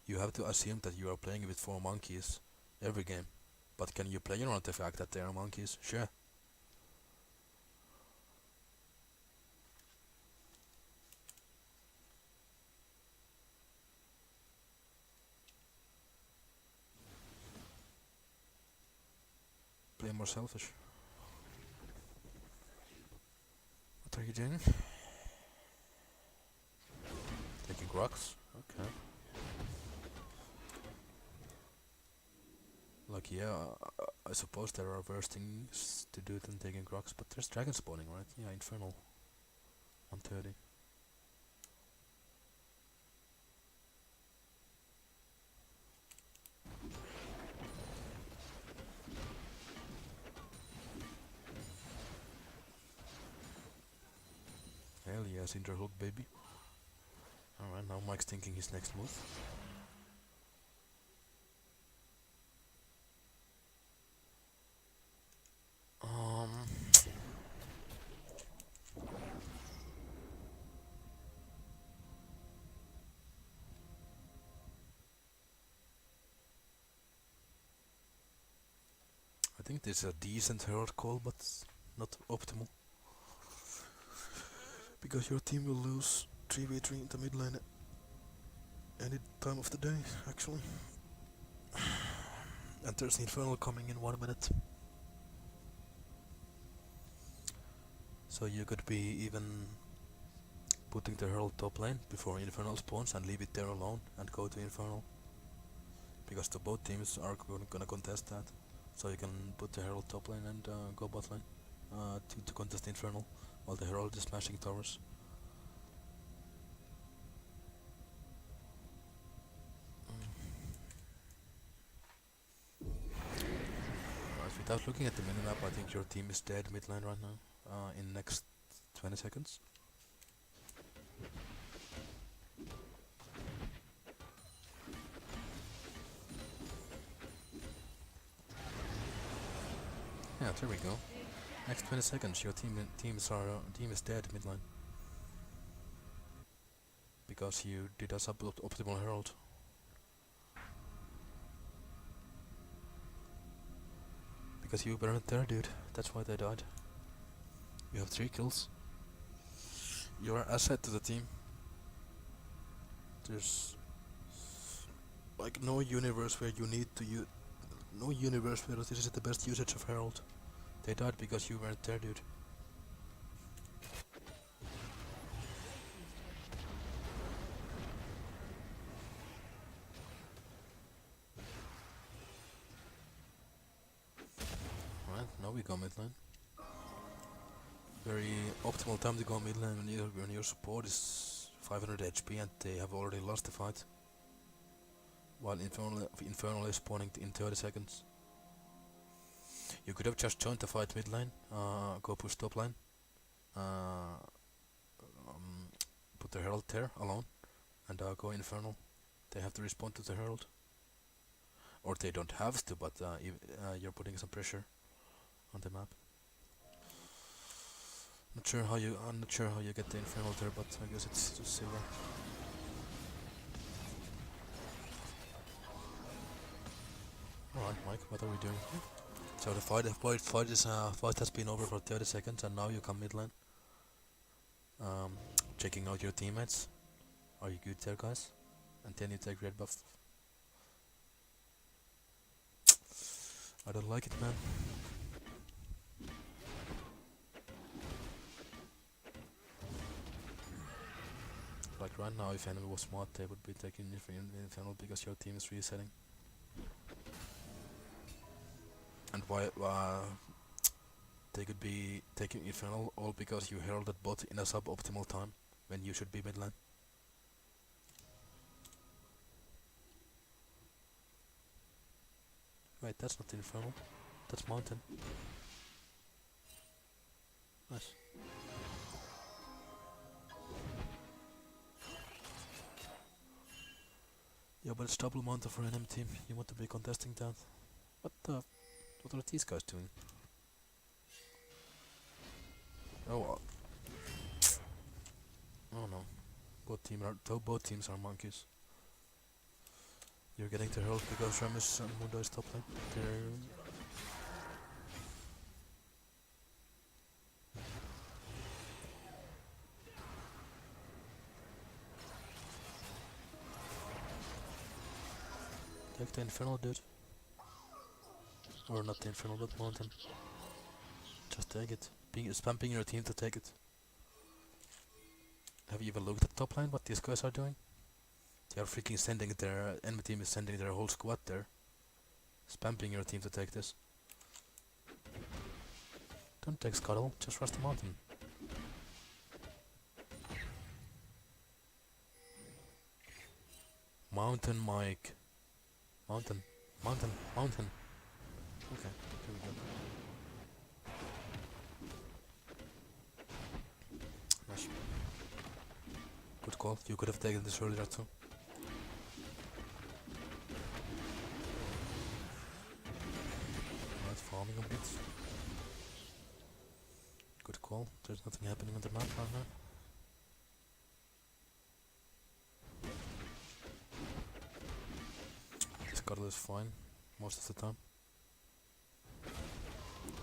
you have to assume that you are playing with 4 monkeys every game. But can you play around the fact that they are monkeys? Sure. Play more selfish. What are you doing? Taking rocks? Okay. Like, yeah, I suppose there are worse things to do than taking rocks, but there's dragon spawning, right? Yeah, Infernal. 130. Hell yeah, Cinder Hook, baby. Alright, now Mike's thinking his next move. I think this is a decent Herald call, but not optimal. Because your team will lose 3v3 in the mid lane any time of the day, actually. And there's the Infernal coming in 1 minute. So you could be even putting the Herald top lane before Infernal spawns and leave it there alone and go to Infernal. Because the both teams are gonna contest that. So you can put the Herald top lane and go bot lane to contest Infernal while the Herald is smashing towers. Without looking at the minimap, I think your team is dead mid lane right now. In next 20 seconds. Yeah, there we go. Next 20 seconds, your team is dead mid lane. Because you did a suboptimal Herald. Because you weren't there, dude. That's why they died. You have 3 kills. You're an asset to the team. There's like no universe where you need to use. No universe where this is the best usage of Herald. They died because you weren't there, dude. Alright, now we go mid lane. Very optimal time to go mid lane when your support is 500 HP and they have already lost the fight. While Infernal is spawning in 30 seconds. You could have just joined the fight mid lane, go push top lane, put the Herald there alone, and go infernal. They have to respond to the herald, or they don't have to, but you're putting some pressure on the map. I'm not sure how you get the infernal there, but I guess it's just silver. Alright, Mike, what are we doing here? So the fight has been over for 30 seconds, and now you come mid lane. Checking out your teammates. Are you good there, guys? And then you take red buff. I don't like it, man. Like right now, if enemy was smart, they would be taking infernal because your team is resetting. And why they could be taking infernal all because you heralded bot in a suboptimal time when you should be mid lane. Wait, that's not infernal. That's mountain. Nice. Yeah, but it's double mountain for enemy team. You want to be contesting that. What are these guys doing? Oh no. Both teams are monkeys. You're getting the herald because Ramus and Mundo is top lane. Take the infernal, dude. Or not the infernal, but mountain. Just take it. Spamming your team to take it. Have you even looked at top lane, what these guys are doing? They are freaking sending their enemy team is sending their whole squad there. Spamming your team to take this. Don't take Scuttle, just rush the mountain. Mountain, Mike. Mountain. Okay, here we go. Nice. Good call, you could have taken this earlier too. Right, farming a bit. Good call, there's nothing happening on the map right now. This Scuttle is fine, most of the time.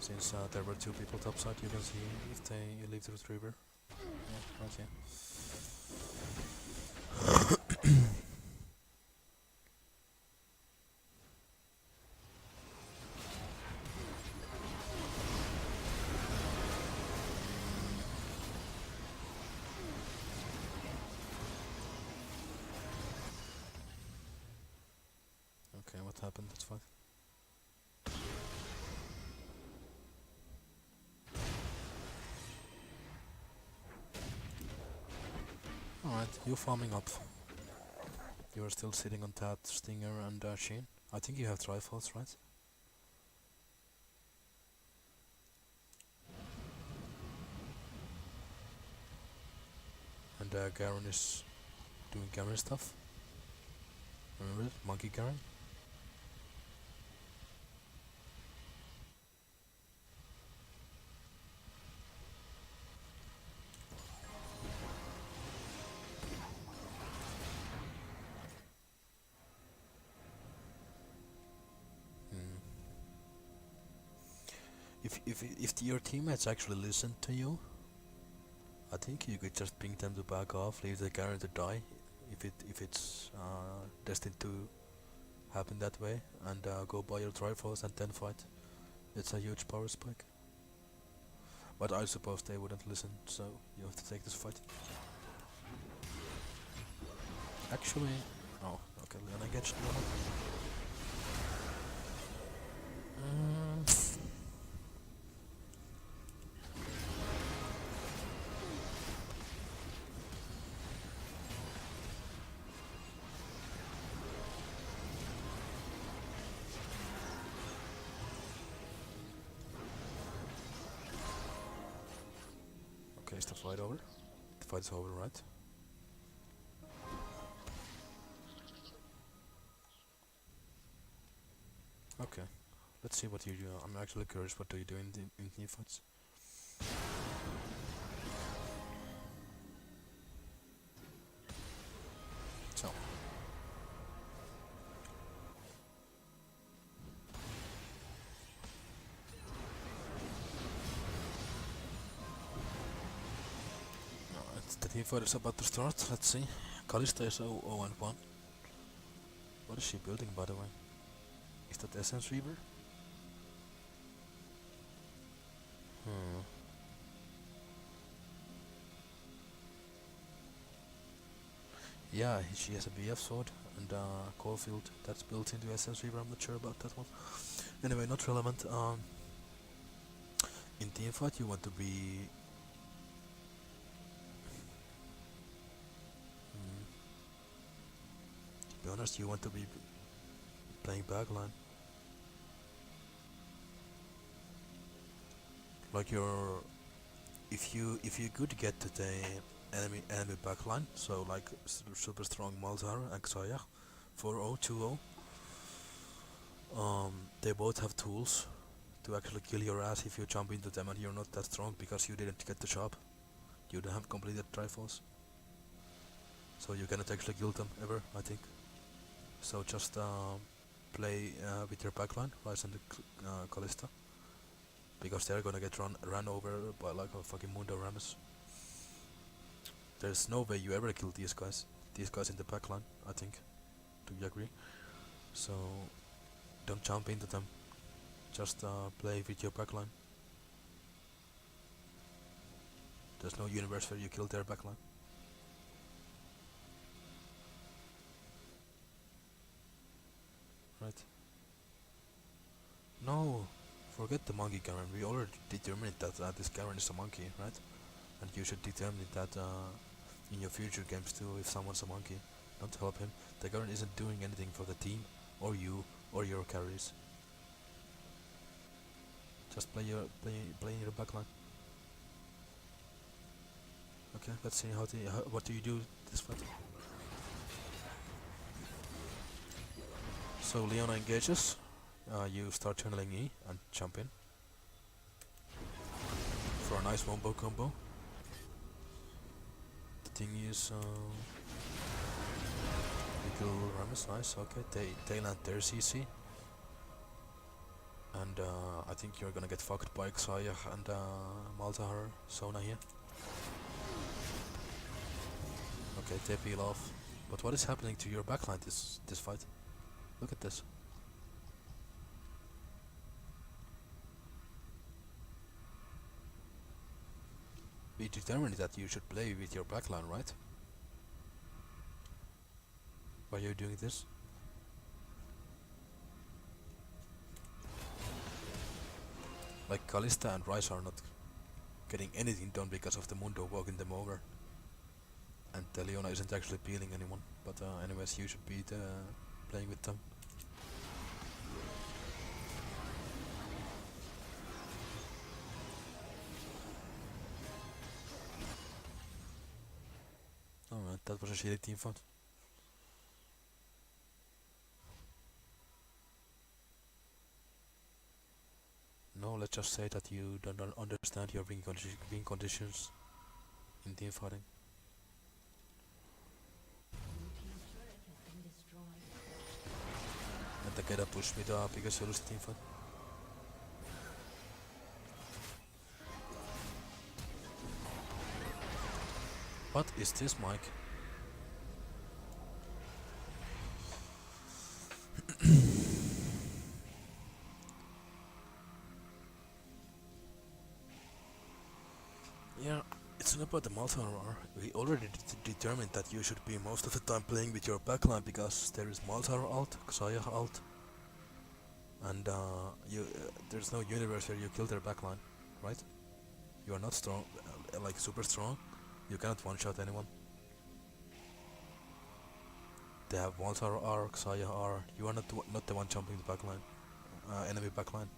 Since there were two people topside, you can see if they leave the retriever. Yeah, okay. Okay, what happened? That's fine. Alright, you farming up. You are still sitting on that Stinger and Sheen. I think you have trifles, right? And Garen is doing Garen stuff. Remember it? Monkey Garen? If your teammates actually listen to you, I think you could just ping them to back off, leave the Garen to die, if it's destined to happen that way, and go buy your trifles and then fight. It's a huge power spike. But I suppose they wouldn't listen, so you have to take this fight. Actually, oh, okay, Leon engaged Leon. Okay, is the fight over? The fight is over, right? Okay. Let's see what you do. I'm actually curious. What do you do in team fights? So. The team fight is about to start. Let's see. Kalista is 0-1. What is she building, by the way? Is that Essence Reaver? Hmm. Yeah, she has a BF sword and Caulfield. That's built into Essence Reaver. I'm not sure about that one. Anyway, not relevant. In teamfight, you want to be. To be honest, you want to be playing backline. Like if you could get to the enemy backline, so like super strong Malzahar and Xayah, 4-0, 2-0. They both have tools to actually kill your ass if you jump into them and you're not that strong because you didn't get the job. You don't have completed Triforce. So you cannot actually kill them ever, I think. So just play with your backline, Ryze and Kalista. Because they're gonna get run over by like a fucking Mundo Ramus. There's no way you ever kill these guys. These guys in the backline, I think. Do you agree? So don't jump into them. Just play with your backline. There's no universe where you kill their backline. Right? No! Forget the monkey Garen. We already determined that this Garen is a monkey, right? And you should determine that in your future games too, if someone's a monkey. Don't help him. The Garen isn't doing anything for the team, or you, or your carries. Just play in your backline. Okay, let's see what do you do this fight. So Leona engages. You start channeling E and jump in for a nice wombo combo. The thing is, little Ramus, nice. Okay, they land their CC, and I think you're gonna get fucked by Xayah and Malzahar Sona here. Okay, they peel off. But what is happening to your backline this fight? Look at this. We determined that you should play with your backline, right? Why are you doing this? Like Kalista and Ryze are not getting anything done because of the Mundo walking them over. And Leona isn't actually peeling anyone. But anyways, you should be playing with them. Alright, that was a shitty team fight. No, let's just say that you don't understand your win conditions in team fighting. And the Takeda pushed me to because you lose team fight. What is this, Mike? Yeah, it's not about the Malzahar. We already determined that you should be most of the time playing with your backline because there is Malzahar ult, Xayah ult, and there's no universe where you kill their backline, right? You are not strong, like super strong. You cannot one-shot anyone. They have Malzahar R, Xayah R. You are not the one jumping the backline, enemy backline,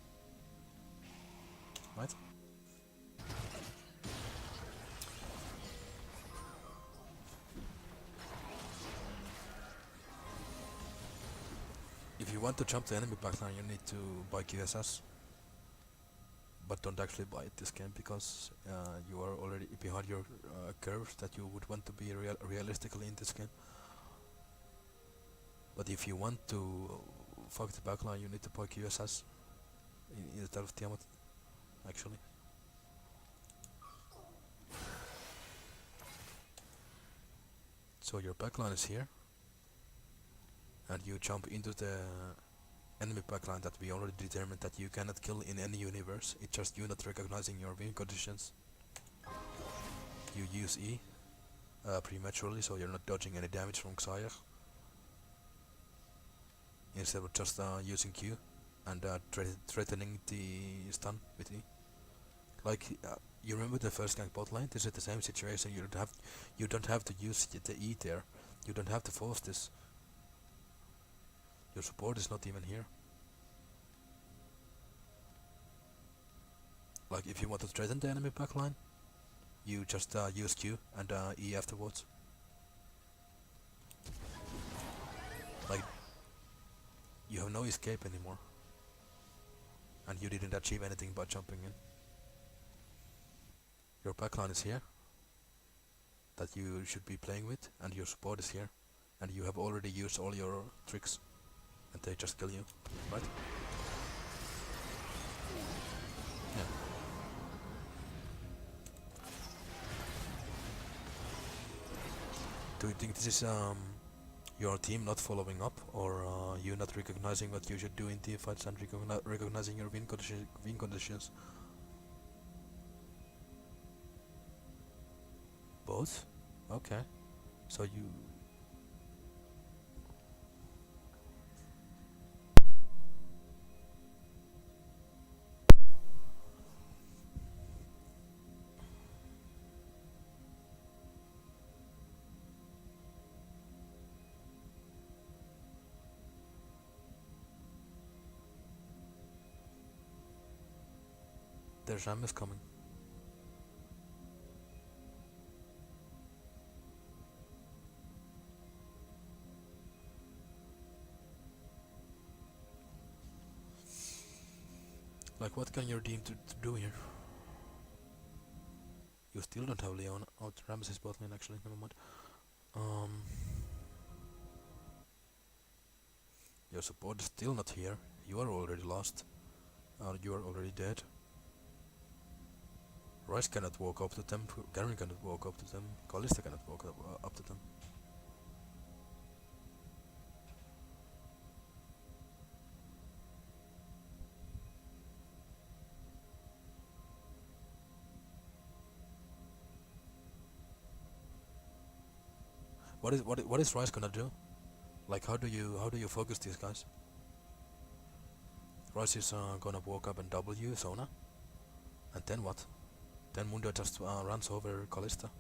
right? If you want to jump the enemy backline, you need to buy QSS. But don't actually buy it this game because you are already behind your curves that you would want to be realistically in this game. But if you want to fuck the backline, you need to buy QSS instead of Tiamat, actually. So your backline is here, and you jump into the enemy backline that we already determined that you cannot kill in any universe. It's just you not recognizing your win conditions. You use E prematurely, so you're not dodging any damage from Xayah, instead of just using Q and threatening the stun with E. Like you remember the first gank bot lane? This is the same situation. You don't have to use the E there. You don't have to force this. Your support is not even here. Like if you want to threaten the enemy backline, you just use Q and E afterwards. Like you have no escape anymore, and you didn't achieve anything by jumping in. Your backline is here, that you should be playing with, and your support is here, and you have already used all your tricks, and they just kill you, right? Yeah. Do you think this is your team not following up, or you not recognizing what you should do in teamfights and recognizing your win conditions? Both? Okay. So you... There's Ram is coming. Like, what can your team do here? You still don't have Leon out. Ramses bot lane, actually, never mind. Your support is still not here. You are already lost. You are already dead. Rice cannot walk up to them. Garen cannot walk up to them. Kalista cannot walk up to them. What is Rice gonna do? Like, how do you focus these guys? Rice is gonna walk up and W Sona, and then what? Then Mundo just runs over Kalista,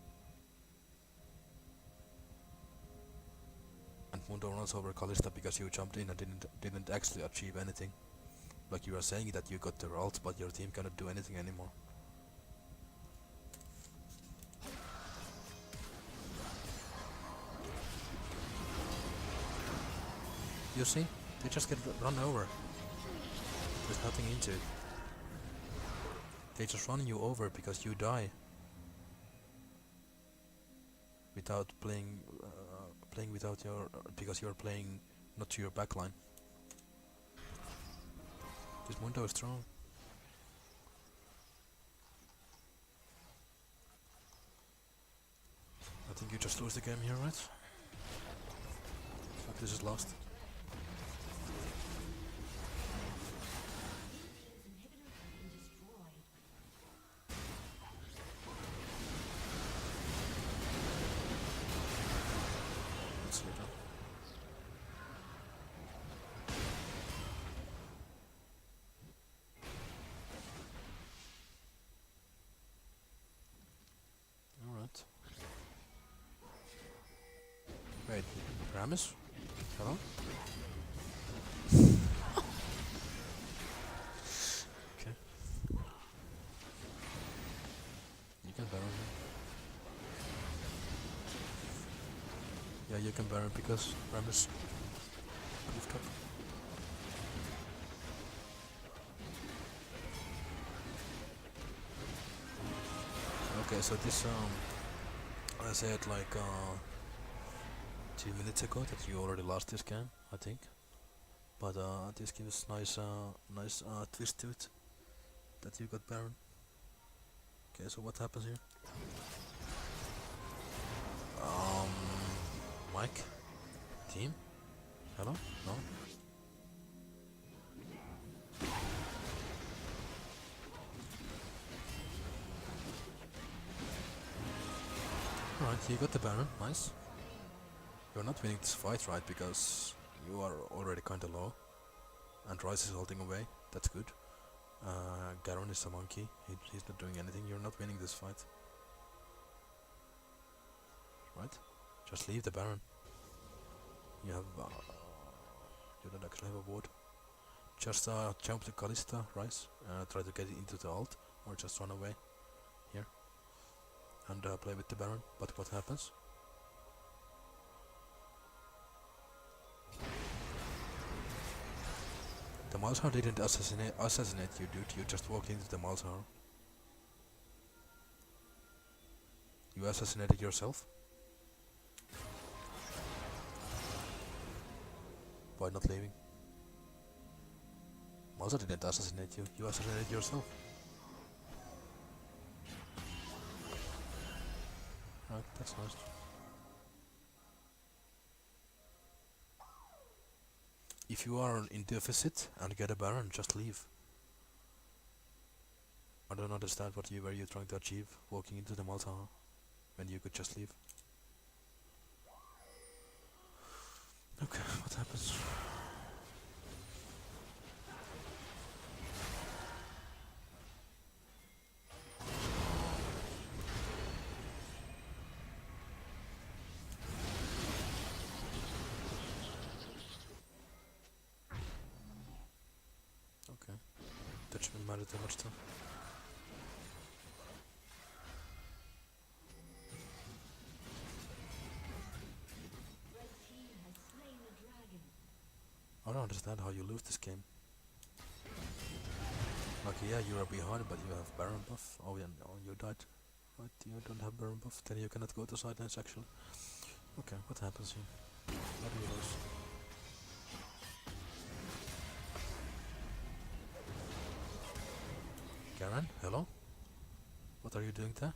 and Mundo runs over Kalista because you jumped in and didn't actually achieve anything. Like, you are saying that you got the ult, but your team cannot do anything anymore. You see? They just get run over. There's nothing into it. They just run you over because you die. Without playing without your... because you're playing not to your backline. This Mundo is strong. I think you just lose the game here, right? Fuck, this is lost. Wait, Ramis? Hello? Okay. You can Baron him. Yeah, you can Baron because Ramis moved up. Okay, so this I said like 2 minutes ago that you already lost this game, I think. But this gives nice twist to it that you got Baron. Okay, so what happens here? Mike, team, hello, no. Alright, you got the Baron, nice. You're not winning this fight, right? Because you are already kinda low, and Rice is holding away. That's good. Garon is a monkey. He's not doing anything. You're not winning this fight, right? Just leave the Baron. You have. You don't actually have a ward. Just jump to Kalista, Rice. Try to get into the ult, or just run away here and play with the Baron. But what happens? The Malzahar didn't assassinate you, dude. You just walked into the Malzahar. You assassinated yourself? By not leaving. Malzahar didn't assassinate you. You assassinated yourself. Right, that's nice. If you are in deficit and get a Baron, just leave. I don't understand what you were trying to achieve walking into the Malzahar when you could just leave. Okay, what happens? Okay, that shouldn't matter too much though. I don't understand how you lose this game. Like, yeah, you are behind, but you have Baron buff. Oh yeah, no, you died. Right, you don't have Baron buff, then you cannot go to sidelines actually. Okay, what happens here? How do you lose? Garen, hello? What are you doing there?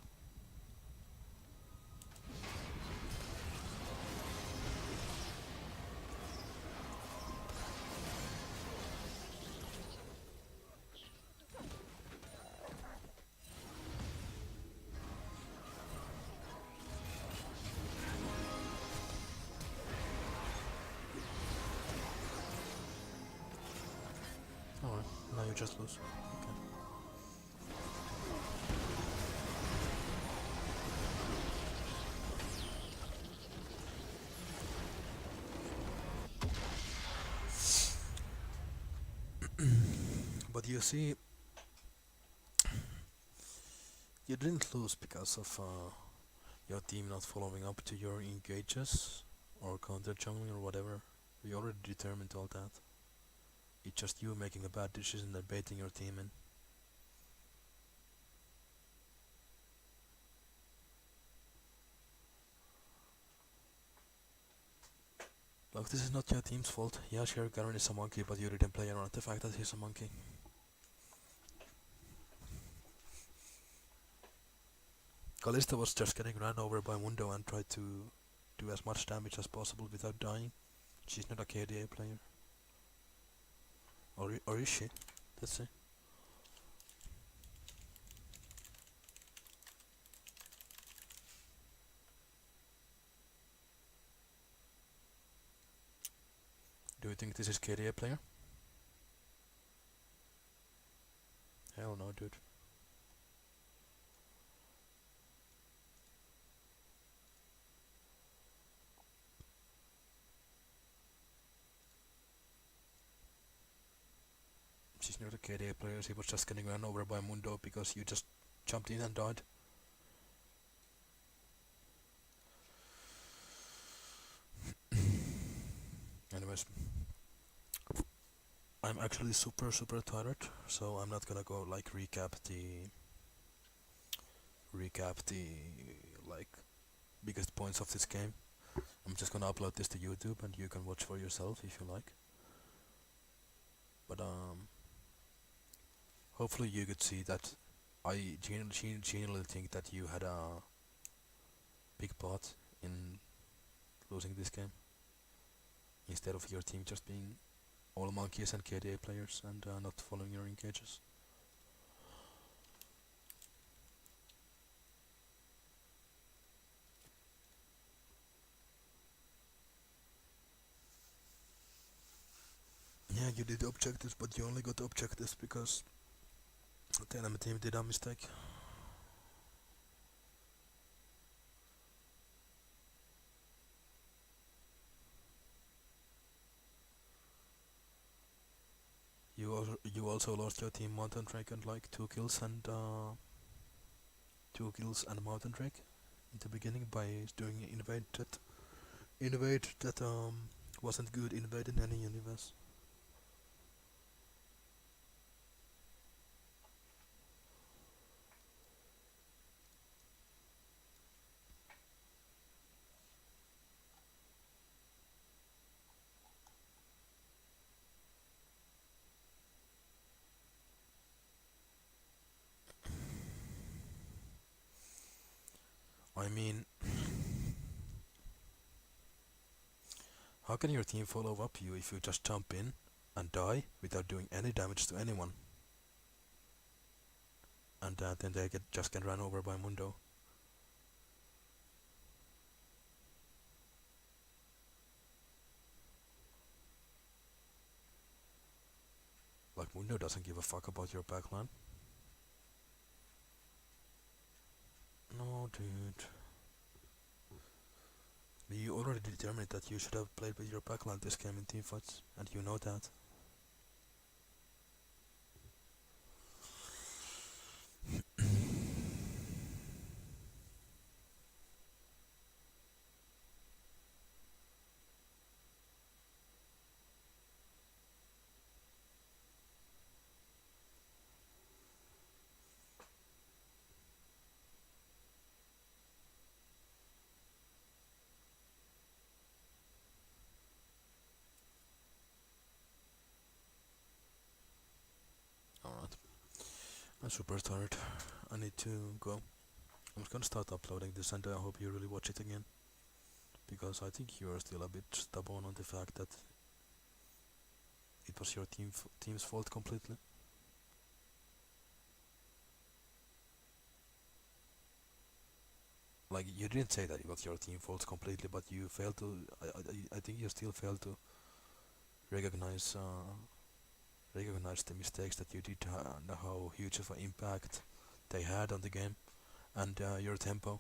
Alright, now you just lose. Okay. But you see, you didn't lose because of your team not following up to your engages or counter jungling or whatever. You already determined all that. It's just you making a bad decision and baiting your team in. Look, this is not your team's fault. Yeah, sure, Garen is a monkey, but you didn't play around the fact that he's a monkey. Kalista was just getting ran over by Mundo and tried to do as much damage as possible without dying. She's not a KDA player. Or is she? Let's see. Do you think this is KDA player? Hell no, dude. She's not a KDA player, she was just getting ran over by Mundo because you just jumped in and died. Anyways, I'm actually super tired, so I'm not gonna go like recap recap the like biggest points of this game. I'm just gonna upload this to YouTube and you can watch for yourself if you like. But hopefully you could see that I genuinely think that you had a big part in losing this game, instead of your team just being all monkeys and KDA players and not following your engages. Yeah, you did objectives, but you only got objectives because the enemy team did a mistake. You also lost your team Mountain Drake and like 2 kills and 2 kills and Mountain Drake in the beginning by doing invade that wasn't good invade in any universe. I mean, how can your team follow up you if you just jump in and die without doing any damage to anyone? And then they just get run over by Mundo. Like, Mundo doesn't give a fuck about your backline. No, dude. You already determined that you should have played with your backline this game in teamfights, and you know that. Alright. I'm super tired. I need to go. I'm just gonna start uploading this and I hope you really watch it again. Because I think you are still a bit stubborn on the fact that it was your team's fault completely. Like, you didn't say that it was your team fault completely, but you failed to. I think you still failed to recognize recognize the mistakes that you did and how huge of an impact they had on the game and your tempo.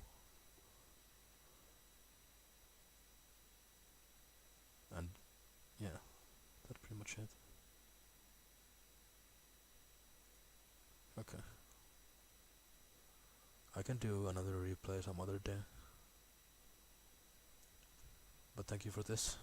And yeah, that's pretty much it. Okay. I can do another replay some other day. But thank you for this.